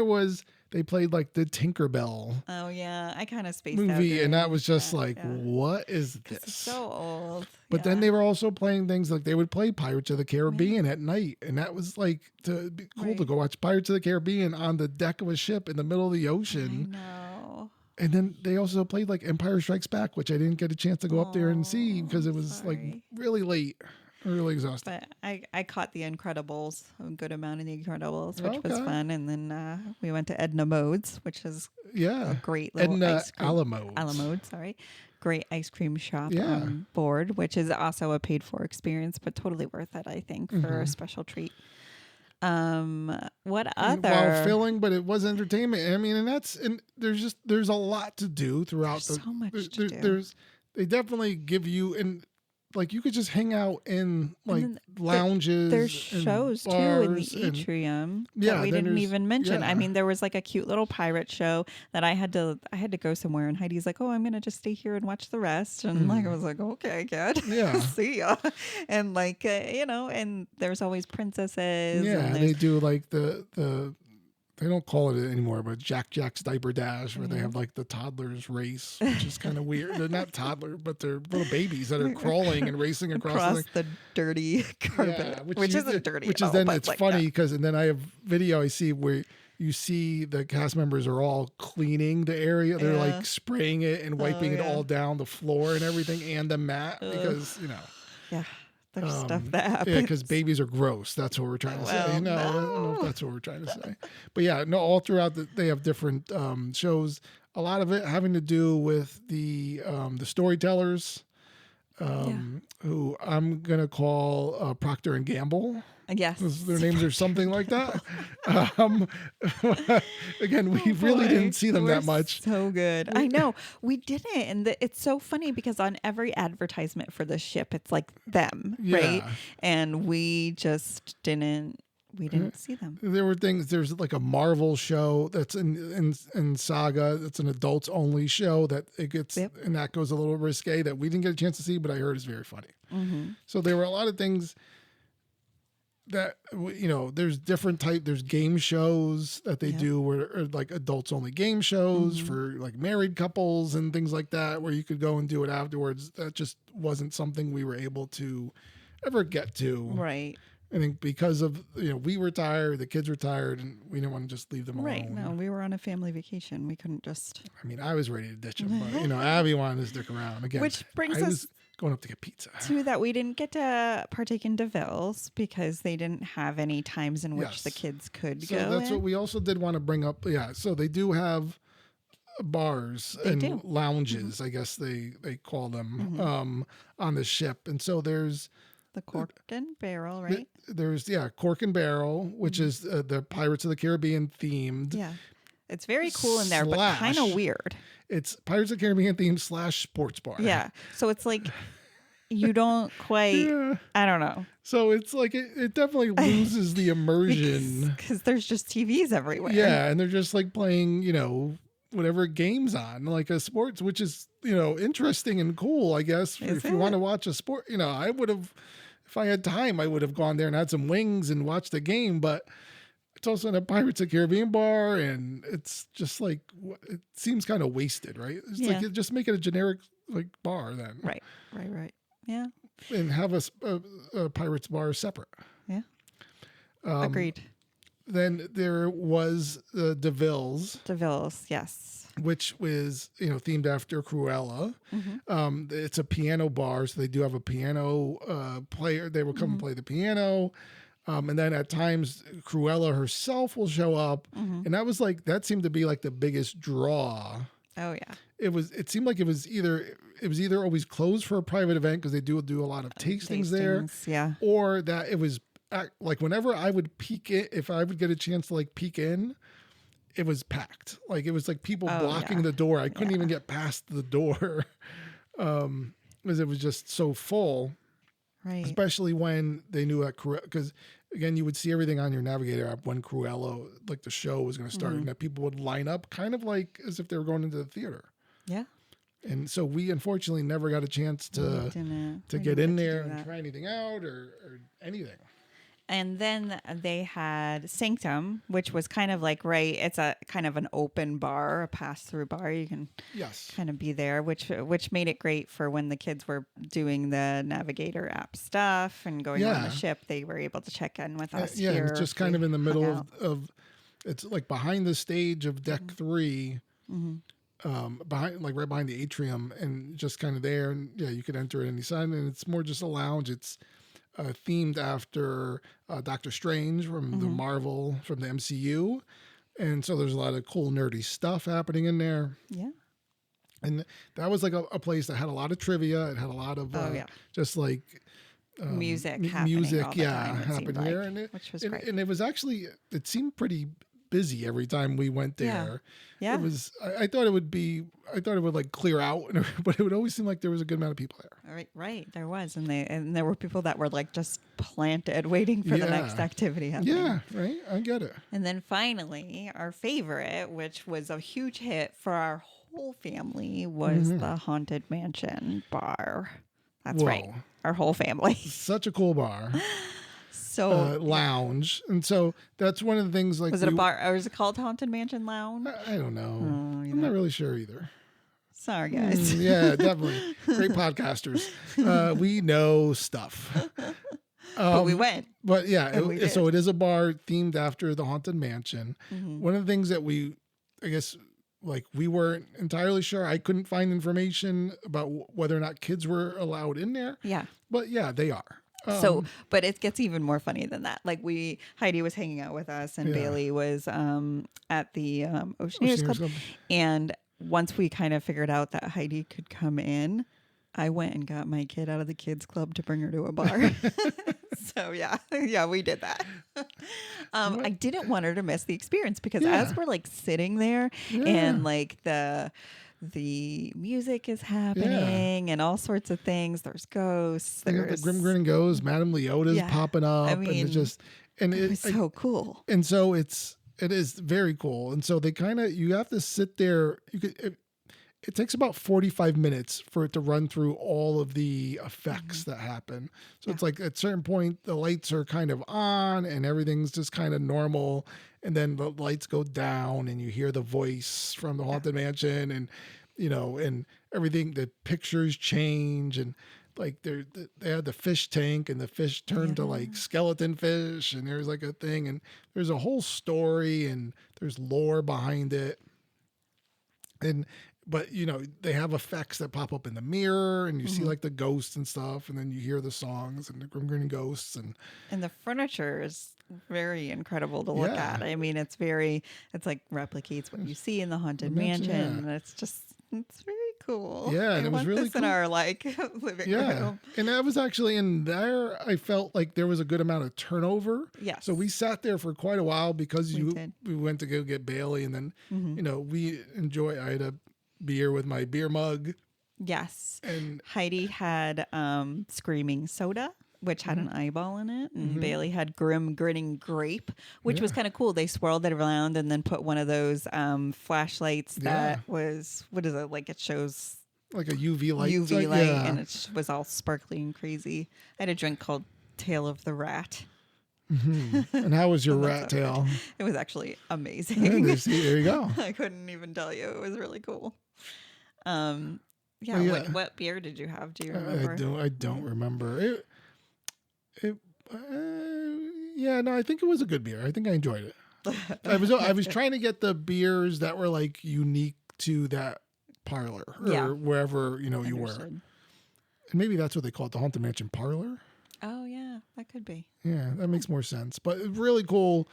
they played like the Tinkerbell. Oh yeah, I kind of spaced movie, out and that was just what is this? It's so old. But then they were also playing things like they would play Pirates of the Caribbean at night, and that was like to be cool to go watch Pirates of the Caribbean on the deck of a ship in the middle of the ocean. I know. And then they also played like Empire Strikes Back, which I didn't get a chance to go up there and see because it was like really late. Really exhausted. But I caught The Incredibles, a good amount of The Incredibles, which was fun. And then we went to Edna Mode's, which is a great little ice cream. Alamode, sorry. Great ice cream shop on board, which is also a paid for experience, but totally worth it, I think, for a special treat. What other? While filling, but it was entertainment. I mean, and there's a lot to do throughout. There's so much to do. They definitely give you like you could just hang out in like lounges. There's shows too in the atrium that we didn't even mention. I mean, there was like a cute little pirate show that I had to go somewhere, and Heidi's like, "Oh, I'm gonna just stay here and watch the rest." And like I was like, "Okay, good, see ya." And like and there's always princesses. Yeah, and they do like the. They don't call it anymore, but Jack's Diaper Dash, where they have like the toddlers race, which is kind of weird. They're not toddlers, but they're little babies that are crawling and racing across the dirty carpet, which isn't dirty. Which is then it's funny because and then I have video I see where you see the cast members are all cleaning the area. They're like spraying it and wiping it all down the floor and everything and the mat because, Yeah. There's stuff that happens. Yeah, because babies are gross. That's what we're trying to say. I don't know if that's what we're trying to say. But yeah, no, all throughout they have different shows. A lot of it having to do with the storytellers, who I'm gonna call Procter and Gamble. Yes, their names are something like that. Again, we really didn't see them that much. So good. I know we didn't, and it's so funny because on every advertisement for the ship, it's like them, right? And we just didn't. We didn't see them. There were things. There's like a Marvel show that's in Saga. It's an adults only show that it gets, and that goes a little risque that we didn't get a chance to see, but I heard is very funny. So there were a lot of things that, there's different there's game shows that they do where are like adults only game shows for like married couples and things like that, where you could go and do it afterwards. That just wasn't something we were able to ever get to. Right. I think because of, we were tired, the kids were tired, and we didn't want to just leave them alone. Right. No, we were on a family vacation. We couldn't just. I mean, I was ready to ditch them, but, Abby wanted to stick around. Again, which brings I us was going up to get pizza. To that, we didn't get to partake in DeVille's because they didn't have any times in which the kids could go. So that's what we also did want to bring up. Yeah. So they do have bars and lounges, I guess they call them, on the ship. And so there's the Cork and Barrel, right? There's Cork and Barrel, which is the Pirates of the Caribbean themed. Yeah. It's very cool in there, but kind of weird. It's Pirates of the Caribbean themed / sports bar. Yeah. So it's like you don't quite, I don't know. So it's like it definitely loses the immersion. Because there's just TVs everywhere. Yeah. And they're just like playing, whatever game's on, like a sports, which is, interesting and cool, I guess. If you want to watch a sport, I would have, if I had time, I would have gone there and had some wings and watched the game, but it's also in a Pirates of the Caribbean bar, and it's just like, it seems kind of wasted, right? It's like, just make it a generic like bar then. Right. Yeah. And have a Pirates bar separate. Yeah. Agreed. Then there was DeVille's. DeVille's, yes. Which was, themed after Cruella. It's a piano bar, so they do have a piano player. They will come and play the piano. And then at times Cruella herself will show up. And that seemed to be like the biggest draw. Oh yeah. It seemed like it was either always closed for a private event because they do a lot of tastings there. Yeah. Or that it was like whenever I would peek it, if I would get a chance to like peek in, it was packed. Like it was like people blocking the door. I couldn't even get past the door because it was just so full. Right. Especially when they knew that because again, you would see everything on your navigator app when Cruella, like the show was going to start, and that people would line up kind of like as if they were going into the theater. Yeah. And so we unfortunately never got a chance to get in there and try anything out or anything. And then they had Sanctum, which was kind of like, it's a kind of an open bar, a pass-through bar. You can kind of be there, which made it great for when the kids were doing the Navigator app stuff and going on the ship. They were able to check in with us here. It's just kind of in the middle of it's like behind the stage of deck 3, behind right behind the atrium, and just kind of there. And you could enter at any time, and it's more just a lounge. It's themed after Doctor Strange from the Marvel, from the MCU. And so there's a lot of cool, nerdy stuff happening in there. Yeah. And that was like a place that had a lot of trivia. It had a lot of just like music happening happening there. And which was great. And it was actually, it seemed pretty busy every time we went there. Yeah. It was, I thought it would like clear out, but it would always seem like there was a good amount of people there. Right. There was. And there were people that were like just planted waiting for the next activity happening. Yeah. Right. I get it. And then finally our favorite, which was a huge hit for our whole family, was the Haunted Mansion Bar. That's right. Our whole family. Such a cool bar. So lounge, and so that's one of the things. Like, was it a bar, or is it called Haunted Mansion Lounge? I don't know. I'm not really sure either. Sorry, guys. Yeah, definitely great podcasters. We know stuff. But we went. But yeah, so did. it is a bar themed after the Haunted Mansion. One of the things that I guess, like, we weren't entirely sure. I couldn't find information about whether or not kids were allowed in there. Yeah. But yeah, they are. But it gets even more funny than that. Like Heidi was hanging out with us, and Bailey was at the Oceaneers Club. And once we kind of figured out that Heidi could come in, I went and got my kid out of the kids club to bring her to a bar. So yeah, we did that. I didn't want her to miss the experience because as we're like sitting there and like the music is happening and all sorts of things. There's ghosts. There's the Grim Grinning Ghost. Madame Leota's popping up. I mean, and it's just it's so cool. And so it is very cool. And so you have to sit there. It takes about 45 minutes for it to run through all of the effects that happen. So it's like at a certain point, the lights are kind of on and everything's just kind of normal. And then the lights go down and you hear the voice from the Haunted Mansion and, and everything, the pictures change. And like they had the fish tank and the fish turned to like skeleton fish. And there's like a thing and there's a whole story and there's lore behind it. But they have effects that pop up in the mirror, and you see like the ghosts and stuff, and then you hear the songs and the Grim Grinning Ghosts, and the furniture is very incredible to look at. I mean, it's like replicates what you see in the Haunted Mansion, and it's very cool. Yeah, and it was really cool. In our like living room. And I was actually in there. I felt like there was a good amount of turnover. Yes. So we sat there for quite a while because we went to go get Bailey, and then I had a beer with my beer mug. Yes. And Heidi had Screaming Soda, which had an eyeball in it. And Bailey had Grim Grinning Grape, which was kind of cool. They swirled it around and then put one of those flashlights that was, what is it? Like it shows like a UV light. And it was all sparkly and crazy. I had a drink called Tail of the Rat. And how was your rat tail? It was actually amazing. There you go. I couldn't even tell you. It was really cool. What beer did you have? Do you remember? I don't remember. I think it was a good beer. I think I enjoyed it. I was trying to get the beers that were like unique to that parlor or wherever you were. And maybe that's what they call it, the Haunted Mansion Parlor. Oh yeah, that could be. Yeah, that makes more sense. But it's really cool,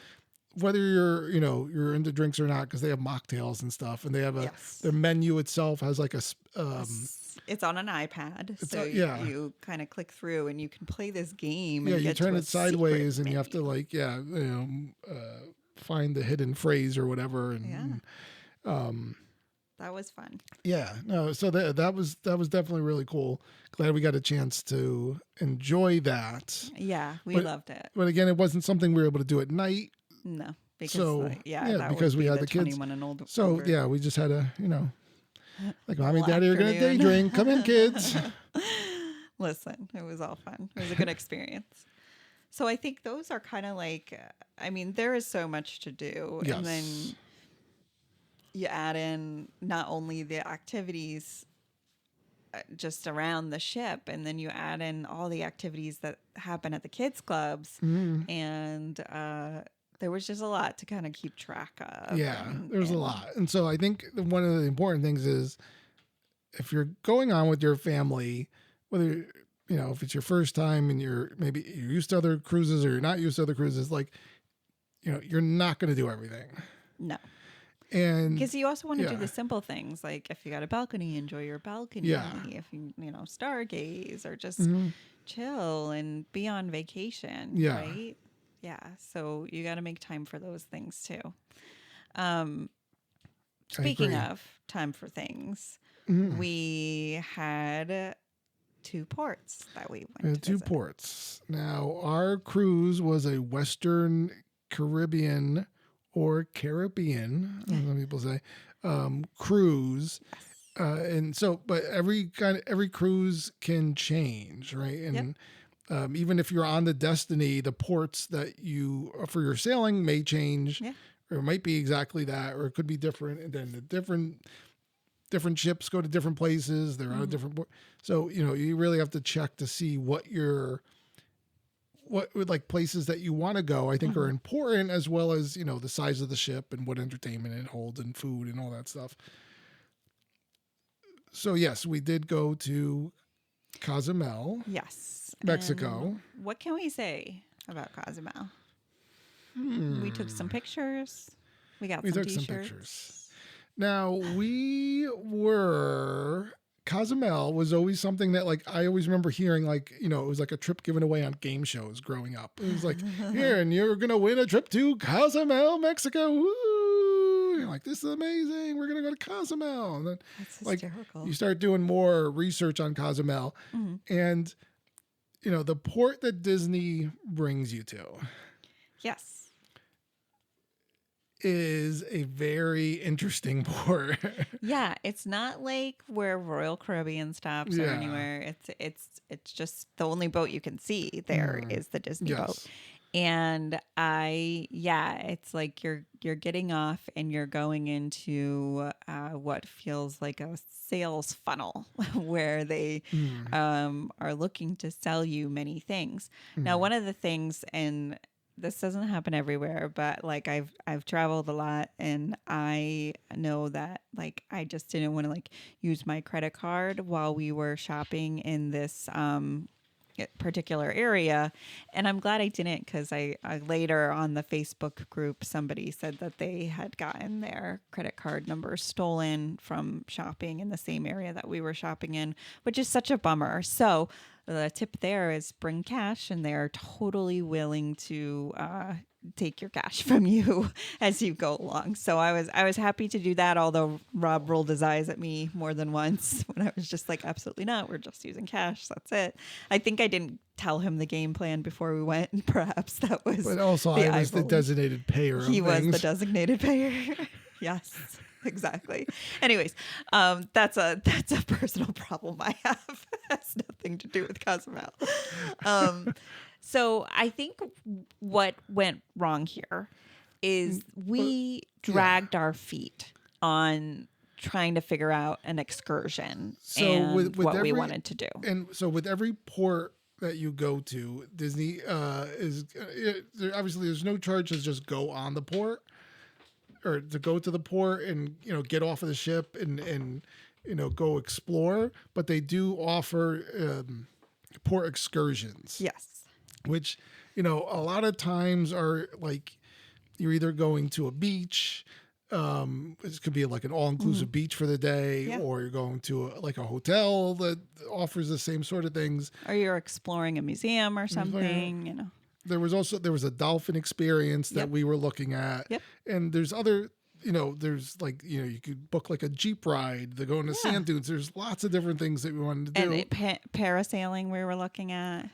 whether you're into drinks or not, because they have mocktails and stuff, and they have their menu itself has like it's on an iPad, so you kind of click through and you can play this game. Yeah, you turn it sideways and you have to like find the hidden phrase or whatever, and that was fun. Yeah, no, so that was definitely really cool. Glad we got a chance to enjoy that. We loved it. But again, it wasn't something we were able to do at night. No, because because we had the kids. And older. So we just had to, like Mommy and Daddy are going to day drink. Come in, kids. Listen, it was all fun. It was a good experience. So I think those are kind of like, there is so much to do, and then you add in not only the activities just around the ship, and then you add in all the activities that happen at the kids clubs, and there was just a lot to kind of keep track of. There's a lot. And so I think one of the important things is if you're going on with your family, whether if it's your first time and you're used to other cruises or you're not used to other cruises, like you're not going to do everything. No. And because you also want to do the simple things, like if you got a balcony, enjoy your balcony. If you stargaze or just chill and be on vacation, right? Yeah, so you got to make time for those things too. Speaking of time for things, we had 2 ports that we went to. 2 ports. Now, our cruise was a Western Caribbean or Caribbean, as some people say, cruise. And so, but every cruise can change, right? And even if you're on the Destiny, the ports that for your sailing may change, or it might be exactly that, or it could be different. And then the different ships go to different places. They're out of different ports. So, you really have to check to see what what like places that you want to go, I think are important, as well as, the size of the ship and what entertainment it holds and food and all that stuff. So yes, we did go to Cozumel. Yes. Mexico. And what can we say about Cozumel? We took some pictures. We took t-shirts. Some pictures. Now Cozumel was always something that like I always remember hearing, like, it was like a trip given away on game shows growing up. It was like, here, and you're gonna win a trip to Cozumel, Mexico. Woo! You're like, this is amazing. We're gonna go to Cozumel. And then that's hysterical. You start doing more research on Cozumel, and the port that Disney brings you to. Yes. Is a very interesting port. Yeah, it's not like where Royal Caribbean stops or anywhere. It's just the only boat you can see there is the Disney boat. And it's like you're getting off and you're going into what feels like a sales funnel where they are looking to sell you many things. Now, one of the things, and this doesn't happen everywhere, but like I've traveled a lot, and I know that like I just didn't want to like use my credit card while we were shopping in this particular area. And I'm glad I didn't, because I later on the Facebook group, somebody said that they had gotten their credit card numbers stolen from shopping in the same area that we were shopping in, which is such a bummer. So the tip there is bring cash, and they're totally willing to take your cash from you as you go along. So I was happy to do that, although Rob rolled his eyes at me more than once when I was just like, absolutely not. We're just using cash. That's it. I think I didn't tell him the game plan before we went, and perhaps that was. But also, I was the designated payer. He was the designated payer. Yes. Exactly. Anyways, that's a personal problem I have. It has nothing to do with Cozumel. So I think what went wrong here is we dragged our feet on trying to figure out an excursion and what we wanted to do. And so with every port that you go to, Disney obviously there's no charge to just go on the port, or to go to the port and get off of the ship and go explore, but they do offer port excursions. Yes. Which a lot of times are like you're either going to a beach, it could be like an all-inclusive beach for the day, or you're going to a hotel that offers the same sort of ththings, or you're exploring a museum or something. There was a dolphin experience that we were looking at. Yep. And there's other, there's like, you could book like a Jeep ride to go into sand dunes. There's lots of different things that we wanted to do. And parasailing we were looking at.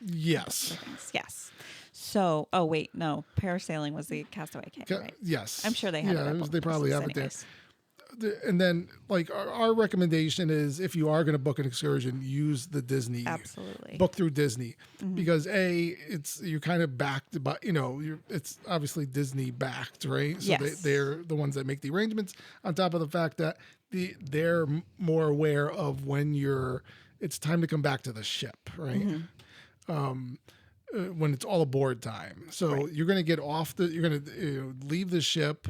Yes. Yes. So, oh wait, no, parasailing was the Castaway Cay, right? Yes. I'm sure they have it. Yeah, they probably have it there. And then like our recommendation is, if you are going to book an excursion, use the Disney. Absolutely. Book through Disney, because you're kind of backed by, it's obviously Disney backed, right? So they're the ones that make the arrangements, on top of the fact that they're more aware of when it's time to come back to the ship, right? When it's all aboard time. So you're going to get off you're going to leave the ship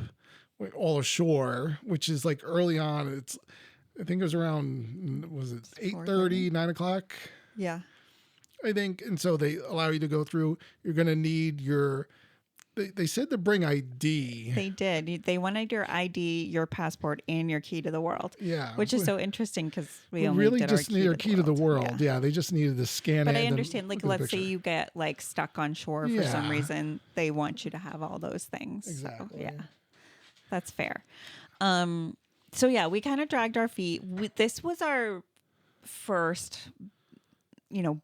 all ashore, which is like early on. I think it was around, was it 8:30, 9 o'clock? Yeah. I think. And so they allow you to go through. You're going to need they said to bring ID. They did. They wanted your ID, your passport, and your key to the world. Yeah. Which is so interesting, because we only really did just need our key to the world. Yeah. They just needed to scan it. But I understand, like, let's say you get like stuck on shore for some reason. They want you to have all those things. Exactly. So, yeah. That's fair. So yeah, we kind of dragged our feet. This was our first,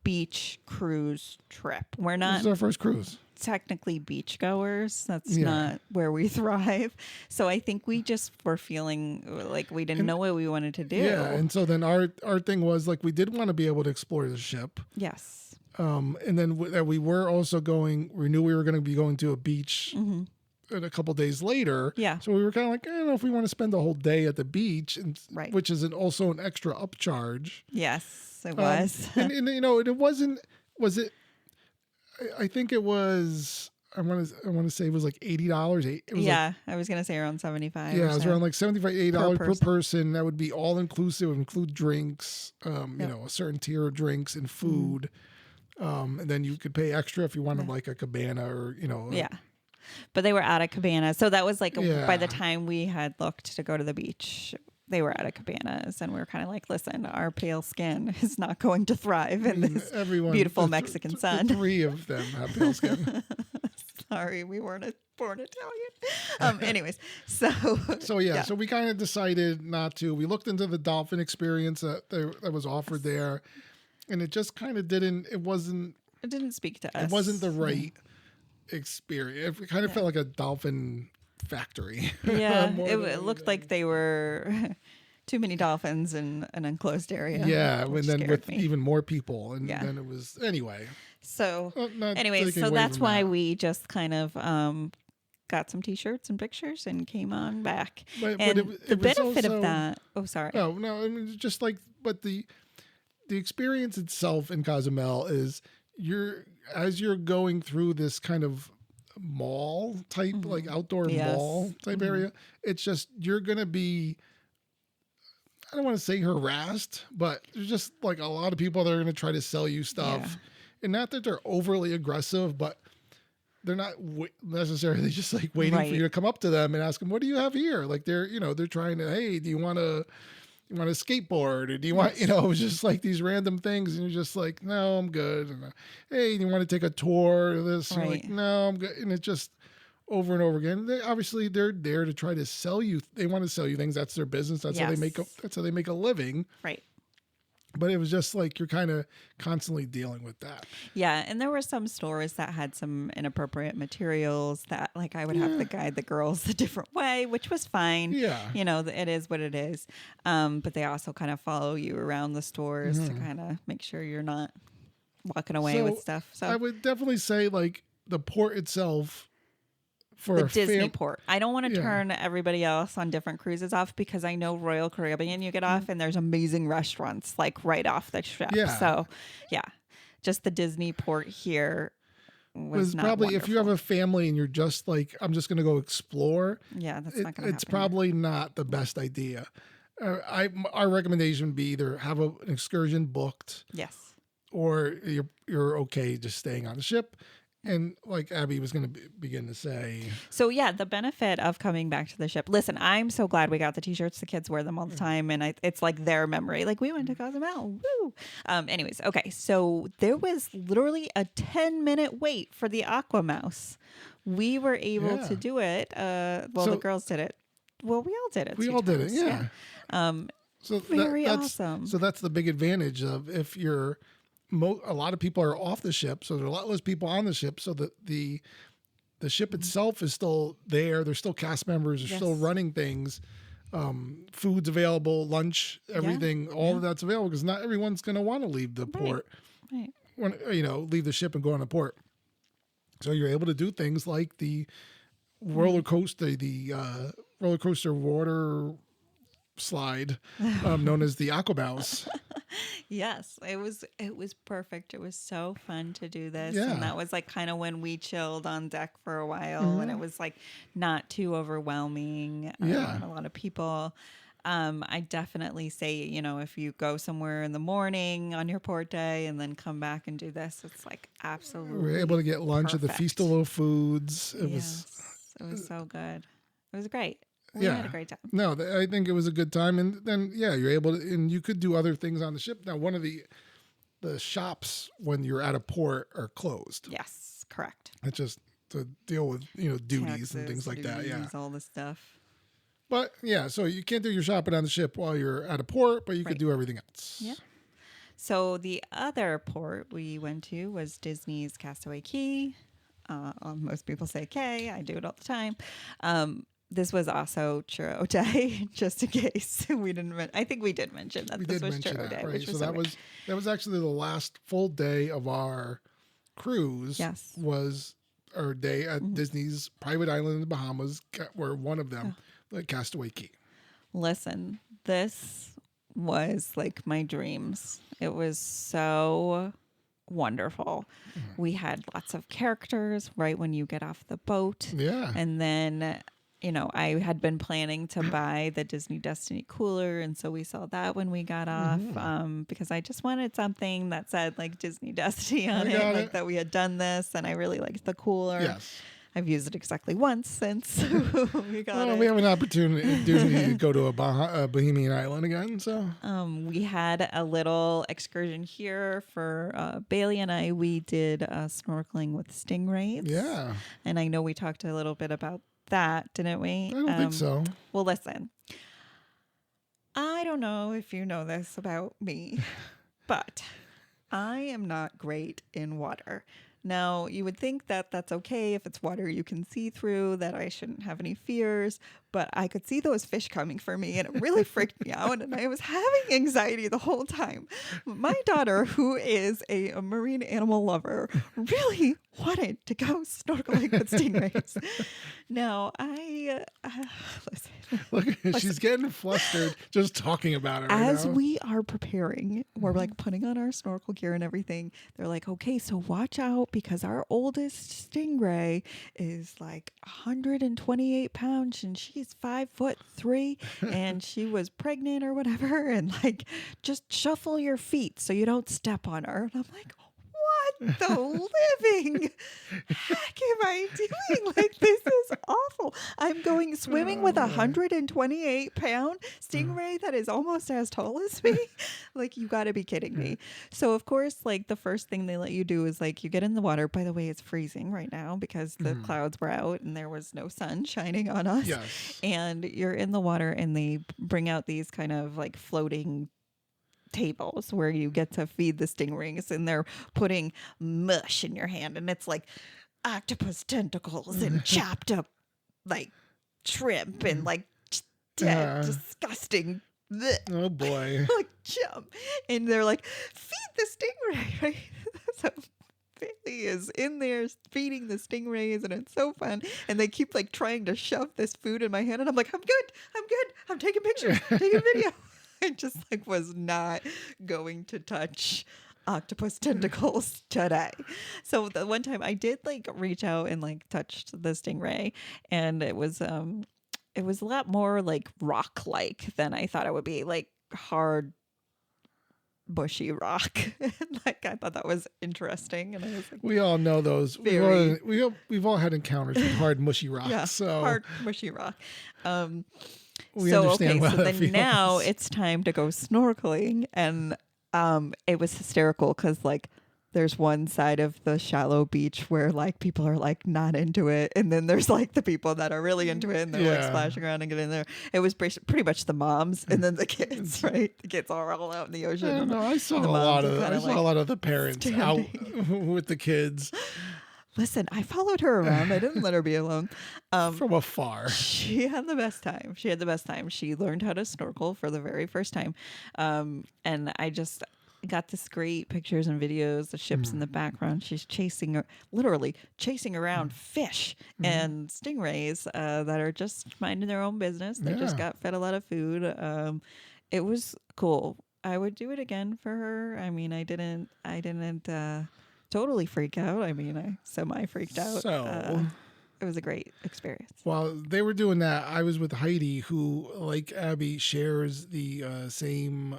beach cruise trip. We're not. This is our first cruise. Technically beach goers. That's not where we thrive. So I think we just were feeling like we didn't know what we wanted to do. Yeah. And so then our thing was like, we did want to be able to explore the ship. Yes. And then we were also we knew we were going to be going to a beach a couple days later. Yeah. So we were kind of like, I don't know if we want to spend the whole day at the beach, which is also an extra upcharge. Yes, it was. And it wasn't, was it, I think it was. I want to say it was like $80. It was I was gonna say around 75. yeah, or it was so. around like $75, $80 per person. person. That would be all inclusive, include drinks, Yep. a certain tier of drinks and food. And then you could pay extra if you wanted like a cabana or Yeah. But they were out of cabanas. So that was like by the Yeah. time we had looked to go to the beach, they were out of cabanas. And we were kind of like, listen, our pale skin is not going to thrive in this beautiful Mexican sun. Three of them have pale skin. Sorry, we weren't born Italian. Anyways, so so we kind of decided not to. We looked into the dolphin experience that was offered there, and it just kind of didn't. It didn't speak to us. It wasn't the right experience. It kind of felt like a dolphin factory. Yeah, it looked like they were too many dolphins in an enclosed area. Yeah, and then with me. even more people, and then it was anyway. So, anyways, so that's why we just kind of got some T-shirts and pictures and came on back. But the benefit of that. Oh, sorry. No. I mean, just like, but the experience itself in Cozumel is as you're going through this kind of mall type, like outdoor mall type area. It's just you're gonna be. I don't want to say harassed, but there's just like a lot of people that are going to try to sell you stuff. Yeah. And not that they're overly aggressive, but they're not necessarily just like waiting for you to come up to them and ask them, what do you have here? Like they're trying to, hey, do you want a skateboard? Or do you want, just like these random things. And you're just like, no, I'm good. And hey, do you want to take a tour of this? And you're like, no, I'm good. And it just over and over again. They're there to try to sell you. They want to sell you things. That's their business. That's how they make a living. Right. But it was just like you're kind of constantly dealing with that. Yeah, and there were some stores that had some inappropriate materials that, like, I would have to guide the girls a different way, which was fine. Yeah. It is what it is. But they also kind of follow you around the stores to kind of make sure you're not walking away with stuff. So I would definitely say, like, the port itself. For the Disney port. I don't want to turn everybody else on different cruises off because I know Royal Caribbean you get off and there's amazing restaurants like right off the ship. Yeah. So just the Disney port here was not probably wonderful. If you have a family and you're just like, I'm just going to go explore. Yeah, that's not going to happen. It's probably not the best idea. Our recommendation would be either have an excursion booked. Yes. Or you're okay just staying on the ship. And like Abby was going to begin to say. So, the benefit of coming back to the ship. Listen, I'm so glad we got the T-shirts. The kids wear them all the time. And it's like their memory. Like, we went to Cozumel. Woo! Anyways, okay. So, there was literally a 10-minute wait for the Aqua Mouse. We were able to do it. The girls did it. Well, we all did it. We all did it, yeah. So very awesome. So that's the big advantage of if you're... a lot of people are off the ship, so there are a lot less people on the ship. So that the ship itself is still there. There's still cast members. They're still running things. Food's available, lunch, everything. All of that's available because not everyone's going to want to leave the port. Right. Leave the ship and go on a port. So you're able to do things like the roller coaster, roller coaster water slide, known as the Aqua Mouse. Yes, it was perfect. It was so fun to do this. And that was like kind of when we chilled on deck for a while and it was like not too overwhelming. A lot of people. I definitely say, if you go somewhere in the morning on your port day and then come back and do this, it's like absolutely we were able to get lunch at the Feastalo Foods. It was so good. It was great. We had a great time. No, I think it was a good time. And then, you're able to, and you could do other things on the ship. Now, one of the shops when you're at a port are closed. Yes, correct. It's just to deal with, duties Taxes, and things like that. Yeah. All the stuff. But so you can't do your shopping on the ship while you're at a port, but you could do everything else. Yeah. So the other port we went to was Disney's Castaway Cay. Most people say Cay. I do it all the time. This was also Churro Day, just in case we didn't. I think we did mention that this was Churro Day, right? which was that was actually the last full day of our cruise. Yes, was our day at Disney's private island in the Bahamas, where one of them, the Castaway Cay. Listen, this was like my dreams. It was so wonderful. We had lots of characters right when you get off the boat. Yeah. And then, I had been planning to buy the Disney Destiny cooler. And so we saw that when we got off because I just wanted something that said like Disney Destiny on it, like that we had done this. And I really liked the cooler. Yes. I've used it exactly once since we got it. We have an opportunity to go to a Bohemian island again. So we had a little excursion here for Bailey and I. We did snorkeling with stingrays. Yeah. And I know we talked a little bit about that, didn't we? I don't think so. Well, listen. I don't know if you know this about me, but I am not great in water. Now, you would think that that's okay if it's water you can see through, that I shouldn't have any fears, but I could see those fish coming for me and it really freaked me out and I was having anxiety the whole time. My daughter, who is a marine animal lover, really wanted to go snorkeling with stingrays. Now, listen. Look, she's getting flustered just talking about it right As now. we are preparing, we're like putting on our snorkel gear and everything. They're like, okay, so watch out because our oldest stingray is like 128 pounds and she's 5'3" and she was pregnant or whatever. And like, just shuffle your feet so you don't step on her. And I'm like, what the living heck am I doing? Like, this is awful. I'm going swimming with 128-pound stingray that is almost as tall as me. Like, you got to be kidding me. So, of course, like, the first thing they let you do is, like, you get in the water. By the way, it's freezing right now because the clouds were out and there was no sun shining on us. Yes. And you're in the water and they bring out these kind of, like, floating tables where you get to feed the stingrays and they're putting mush in your hand and it's like octopus tentacles and chopped up like shrimp and like dead disgusting Oh boy. like chum, and they're like, feed the stingray, right? So Bailey is in there feeding the stingrays and it's so fun, and they keep like trying to shove this food in my hand and I'm like, I'm good, I'm taking pictures, taking video. I just like was not going to touch octopus tentacles today. So the one time I did like reach out and like touched the stingray, and it was a lot more like rock like than I thought it would be, like hard bushy rock. Like I thought that was interesting, and I was like, we all know those. We've all had encounters with hard mushy rocks. Yeah, so hard mushy rock. we understand so how that then feels. now it's time to go snorkeling, and it was hysterical because like there's one side of the shallow beach where like people are like not into it, and then there's like the people that are really into it and they're like splashing around and getting there. It was pretty much the moms and then the kids, right? The kids are all out in the ocean. I saw a lot of the parents out with the kids. Listen, I followed her around. I didn't let her be alone. From afar. She had the best time. She learned how to snorkel for the very first time. And I just got this great pictures and videos, the ships in the background. She's literally chasing around fish and stingrays that are just minding their own business. They just got fed a lot of food. It was cool. I would do it again for her. I mean, I didn't totally freak out. I mean, I semi-freaked out. So it was a great experience. while they were doing that, I was with Heidi, who, like Abby, shares the same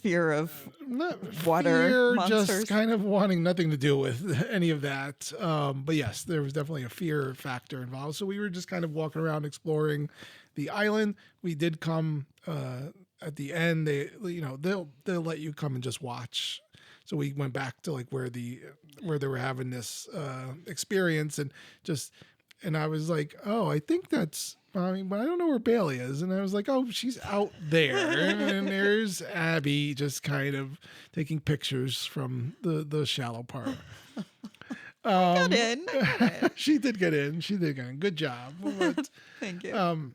fear of not water fear, monsters. just kind of wanting nothing to do with any of that. But yes, there was definitely a fear factor involved. So we were just kind of walking around exploring the island. We did come at the end. They'll let you come and just watch. So we went back to like where they were having this experience, and I was like, oh, I think that's mommy, but I don't know where Bailey is. And I was like, oh, she's out there. And there's Abby just kind of taking pictures from the shallow part. I got in. She did get in. Good job. But, Thank you.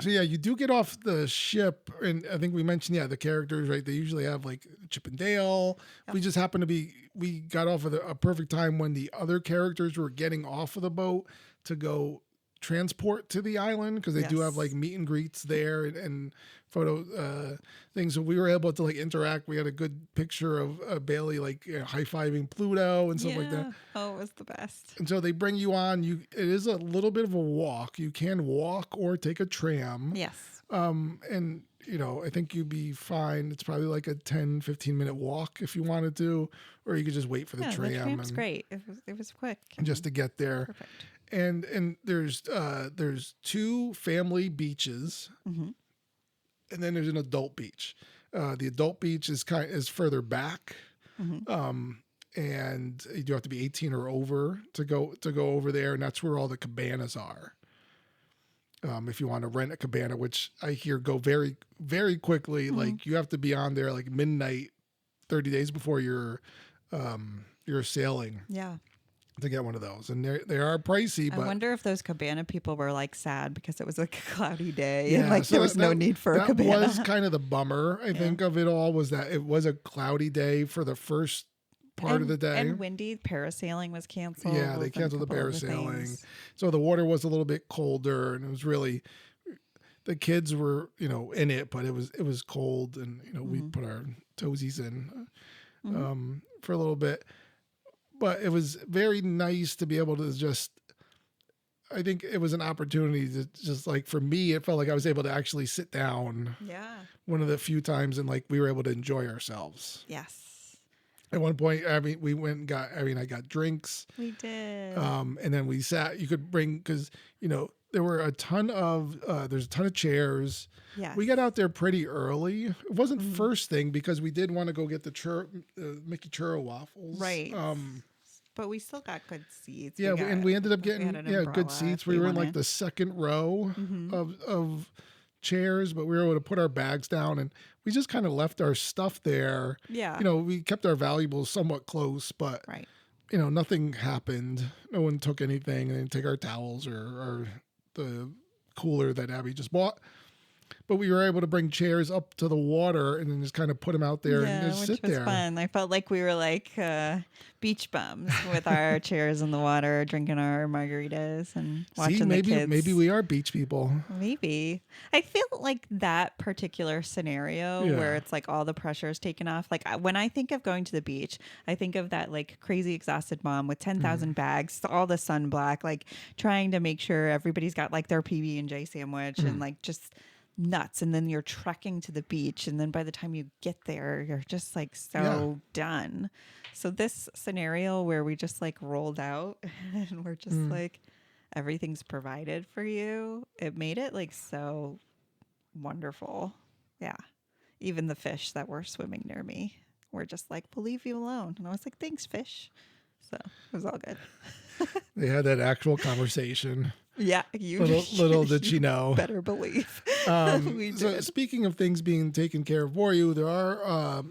so yeah, you do get off the ship, and I think we mentioned, the characters, right? They usually have like Chip and Dale. Yep. We just happened to we got off at a perfect time when the other characters were getting off of the boat to go transport to the island because they do have like meet and greets there and photo things. So we were able to like interact. We had a good picture of Bailey like high-fiving Pluto and stuff like that. Oh, it was the best. And so they bring you on. It is a little bit of a walk. You can walk or take a tram. Yes. And I think you'd be fine. It's probably like a 10, 15-minute walk if you wanted to, or you could just wait for the tram. The tram's great. It was quick. Just to get there. Perfect. And there's 2 family beaches, and then there's an adult beach. The adult beach is further back, and you do have to be 18 or over to go over there, and that's where all the cabanas are. If you want to rent a cabana, which I hear go very, very quickly, like you have to be on there like midnight, 30 days before you're sailing. Yeah. To get one of those, and they are pricey. But I wonder if those cabana people were like sad because it was like a cloudy day and like there was no need for a cabana. That was kind of the bummer, I think, of it all, was that it was a cloudy day for the first part of the day. And windy. Parasailing was canceled. Yeah, they canceled the parasailing. So the water was a little bit colder, and it was really, the kids were, in it, but it was cold, and, we put our toesies in for a little bit. But it was very nice to be able to I think it was an opportunity to just like, for me, it felt like I was able to actually sit down. Yeah. One of the few times, and like we were able to enjoy ourselves. Yes. At one point, we went and I got drinks. We did. And then we sat, you could bring, because, there were there's a ton of chairs. Yeah. We got out there pretty early. It wasn't first thing because we did want to go get the Mickey churro waffles. Right. But we still got good seats. Yeah, and we ended up getting good seats. We were in like the second row of chairs, but we were able to put our bags down, and we just kind of left our stuff there. Yeah. We kept our valuables somewhat close, but nothing happened. No one took anything. They didn't take our towels or the cooler that Abby just bought. But we were able to bring chairs up to the water and then just kind of put them out there and just sit there. Which was fun. I felt like we were like beach bums with our chairs in the water, drinking our margaritas and watching the kids. Maybe we are beach people. Maybe. I feel like that particular scenario where it's like all the pressure is taken off. Like when I think of going to the beach, I think of that like crazy exhausted mom with 10,000 bags, all the sunblock, like trying to make sure everybody's got like their PB&J sandwich and like just nuts, and then you're trekking to the beach, and then by the time you get there you're just like done. So this scenario where we just like rolled out and we're just like everything's provided for you, it made it like so wonderful. Yeah, even the fish that were swimming near me were just like, we'll leave you alone, and I was like, thanks, fish. So it was all good. They had that actual conversation. Yeah, little did she know. Better believe. We did. So speaking of things being taken care of for you, there are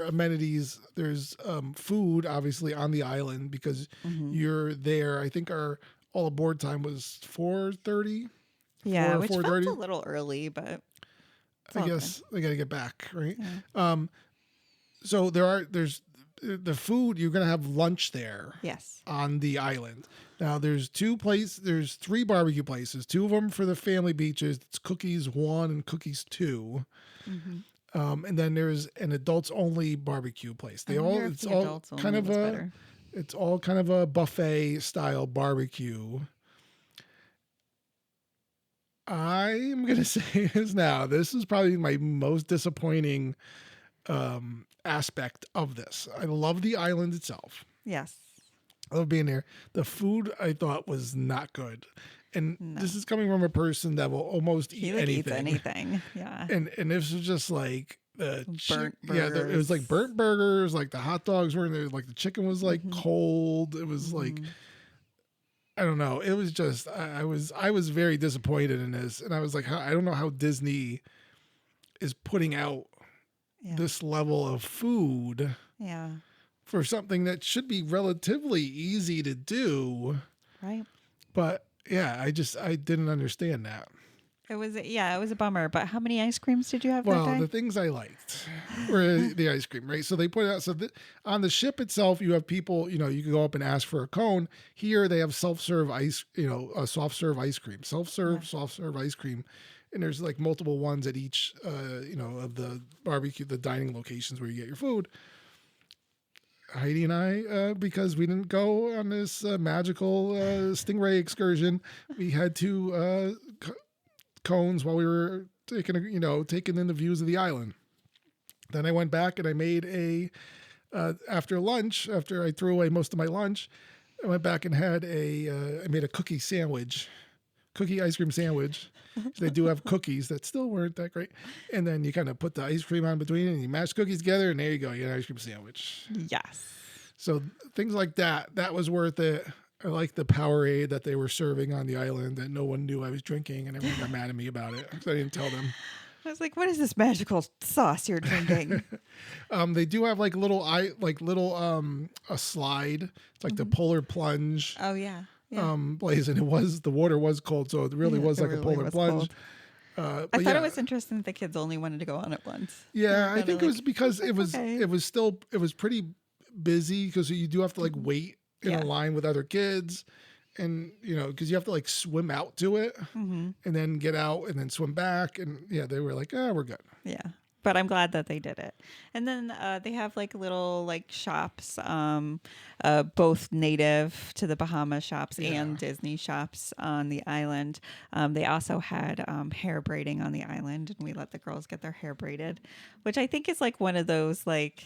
amenities. There's food, obviously, on the island because you're there. I think our all aboard time was 4:30. Yeah, which felt a little early, but I guess they got to get back, right? Yeah. So there's the food. You're gonna have lunch there. Yes. On the island. Now there's 3 barbecue places. 2 of them for the family beaches. It's Cookies 1 and Cookies 2. And then there's an adults only barbecue place. It's all kind of a buffet style barbecue. I'm gonna say this now. This is probably my most disappointing aspect of this. I love the island itself. Yes. I love being there. The food I thought was not good. And this is coming from a person that will almost eat anything. Eats anything. Yeah. And this was just like burnt burgers. Yeah, it was like burnt burgers, like the hot dogs were in there, like the chicken was like cold. It was like, I don't know. It was just I was very disappointed in this. And I was like, I don't know how Disney is putting out this level of food. Yeah. For something that should be relatively easy to do. Right. But yeah, I didn't understand that. It was a bummer. But how many ice creams did you have that Well, day? the things I liked were the ice cream, right? So they put it out. So on the ship itself, you have people, you can go up and ask for a cone. Here they have self-serve ice, a soft-serve ice cream, self-serve, soft-serve ice cream. And there's like multiple ones at each, of the barbecue, the dining locations where you get your food. Heidi and I, because we didn't go on this magical Stingray excursion, we had two cones while we were taking in the views of the island. Then I went back and I made after lunch, after I threw away most of my lunch, I went back and I made a cookie ice cream sandwich. They do have cookies that still weren't that great. And then you kind of put the ice cream on between it and you mash cookies together and there you go. You get an ice cream sandwich. Yes. So things like that was worth it. I like the Powerade that they were serving on the island that no one knew I was drinking and everyone got mad at me about it because I didn't tell them. I was like, what is this magical sauce you're drinking? They do have like a slide. It's like the polar plunge. Oh, yeah. Place, and the water was cold, so it really was like a polar plunge. I thought it was interesting that the kids only wanted to go on it once. Yeah, I think it was because it was pretty busy because you do have to like wait in a line with other kids, and because you have to like swim out to it and then get out and then swim back, and they were like, we're good. Yeah. But I'm glad that they did it. And then they have like little like shops, both native to the Bahamas shops and Disney shops on the island. They also had hair braiding on the island, and we let the girls get their hair braided, which I think is like one of those like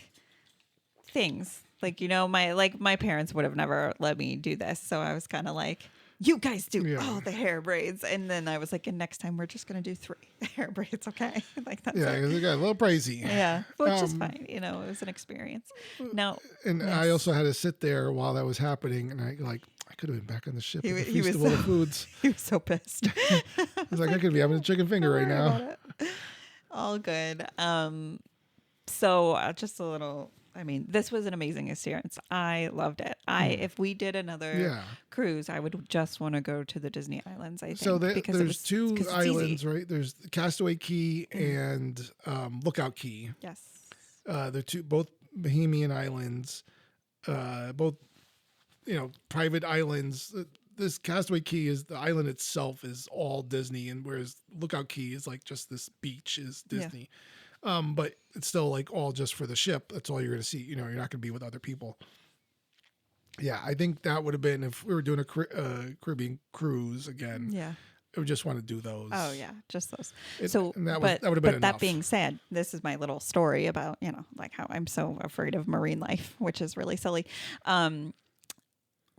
things. Like, my parents would have never let me do this. So I was kind of like, you guys do all the hair braids. And then I was like, and next time we're just going to do 3 hair braids. Okay. Like that's it got a little crazy. Yeah. Which is fine. It was an experience. Now, and I also had to sit there while that was happening. And I could have been back on the ship. He was so, foods. He was so pissed. He's like, I could be having a chicken finger right now. All good. So just a little, this was an amazing experience. I loved it. If we did another cruise, I would just want to go to the Disney Islands, I think. So there's 2 islands, right? There's Castaway Cay and Lookout Cay. Yes. They're both Bahamian islands, both, private islands. This Castaway Cay the island itself is all Disney, and whereas Lookout Cay is like just this beach is Disney. Yeah. But it's still like all just for the ship. That's all you're going to see. You're not going to be with other people. Yeah, I think that would have been if we were doing a Caribbean cruise again. Yeah, I would just want to do those. Oh yeah, just those. That would have been enough. But that being said, this is my little story about like how I'm so afraid of marine life, which is really silly.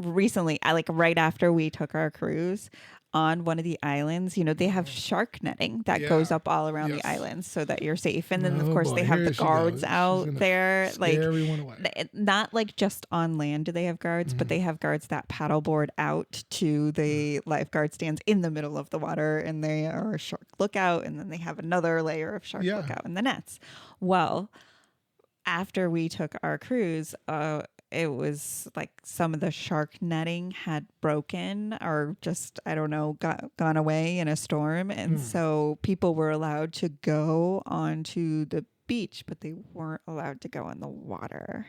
Recently, I right after we took our cruise, on one of the islands, they have shark netting that goes up all around the islands so that you're safe. And then, of course, they have the guards out there. Like, not like just on land do they have guards, but they have guards that paddleboard out to the lifeguard stands in the middle of the water, and they are a shark lookout. And then they have another layer of shark lookout in the nets. Well, after we took our cruise, it was like some of the shark netting had broken or just, I don't know, gone away in a storm. And so people were allowed to go onto the beach, but they weren't allowed to go in the water.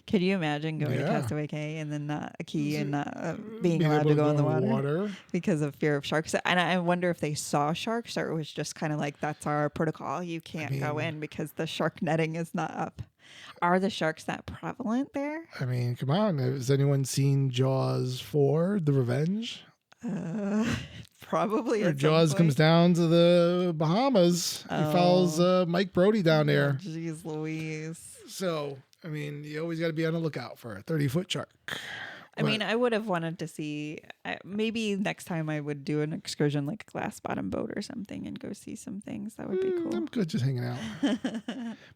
Can you imagine going to Castaway Cay and then not a key and not being allowed to go in the water because of fear of sharks? And I wonder if they saw sharks or it was just kind of like, that's our protocol. You can't go in because the shark netting is not up. Are the sharks that prevalent there? Come on. Has anyone seen Jaws 4, The Revenge? Probably. Or Jaws comes down to the Bahamas. He follows Mike Brody down there. Jeez Louise. So, you always got to be on the lookout for a 30-foot shark. I would have wanted to see, maybe next time I would do an excursion like a glass bottom boat or something and go see some things. That would be cool. I'm good just hanging out.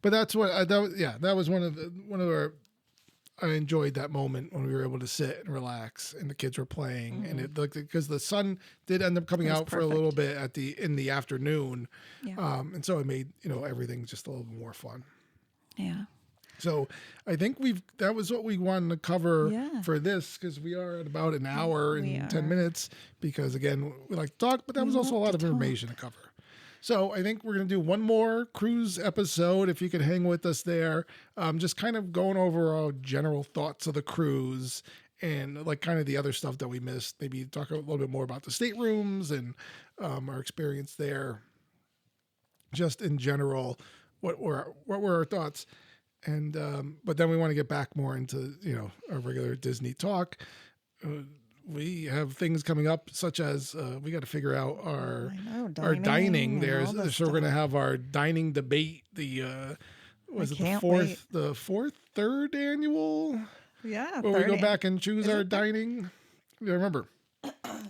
But that's what, that was one of our, I enjoyed that moment when we were able to sit and relax and the kids were playing and it looked, because the sun did end up coming out for a little bit in the afternoon. Yeah. And so it made, everything just a little bit more fun. Yeah. So I think that was what we wanted to cover Yeah. for this, because we are at about an hour and 10 minutes, because again, we like to talk, but that was also a lot of information to cover. So I think we're going to do one more cruise episode, if you could hang with us there. Just kind of going over our general thoughts of the cruise and like kind of the other stuff that we missed. Maybe talk a little bit more about the staterooms and our experience there. Just in general, what were our thoughts? And but then we want to get back more into our regular Disney talk. We have things coming up, such as we got to figure out our dining. So we're going to have our dining debate. The third annual? Yeah, where we go back and choose our dining. I remember.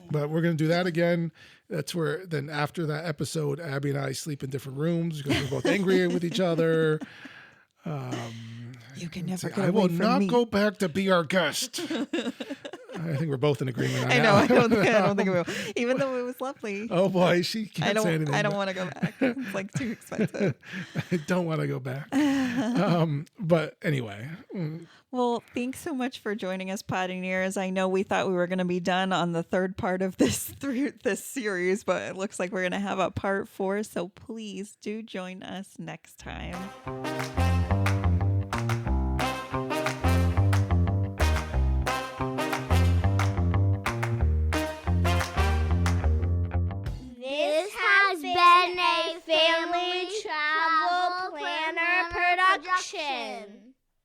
But we're going to do that again. That's where then after that episode, Abby and I sleep in different rooms because we're both angry with each other. You can never. I will not go back to be our guest. I think we're both in agreement on that. I know. I don't think we will. Even though it was lovely. Oh boy, she can't say anything. I don't want to go back. It's like too expensive. I don't want to go back. But anyway. Well, thanks so much for joining us, Pottineers. I know we thought we were going to be done on the third part of this series, but it looks like we're going to have a part 4. So please do join us next time. This has been a Family Travel Planner production.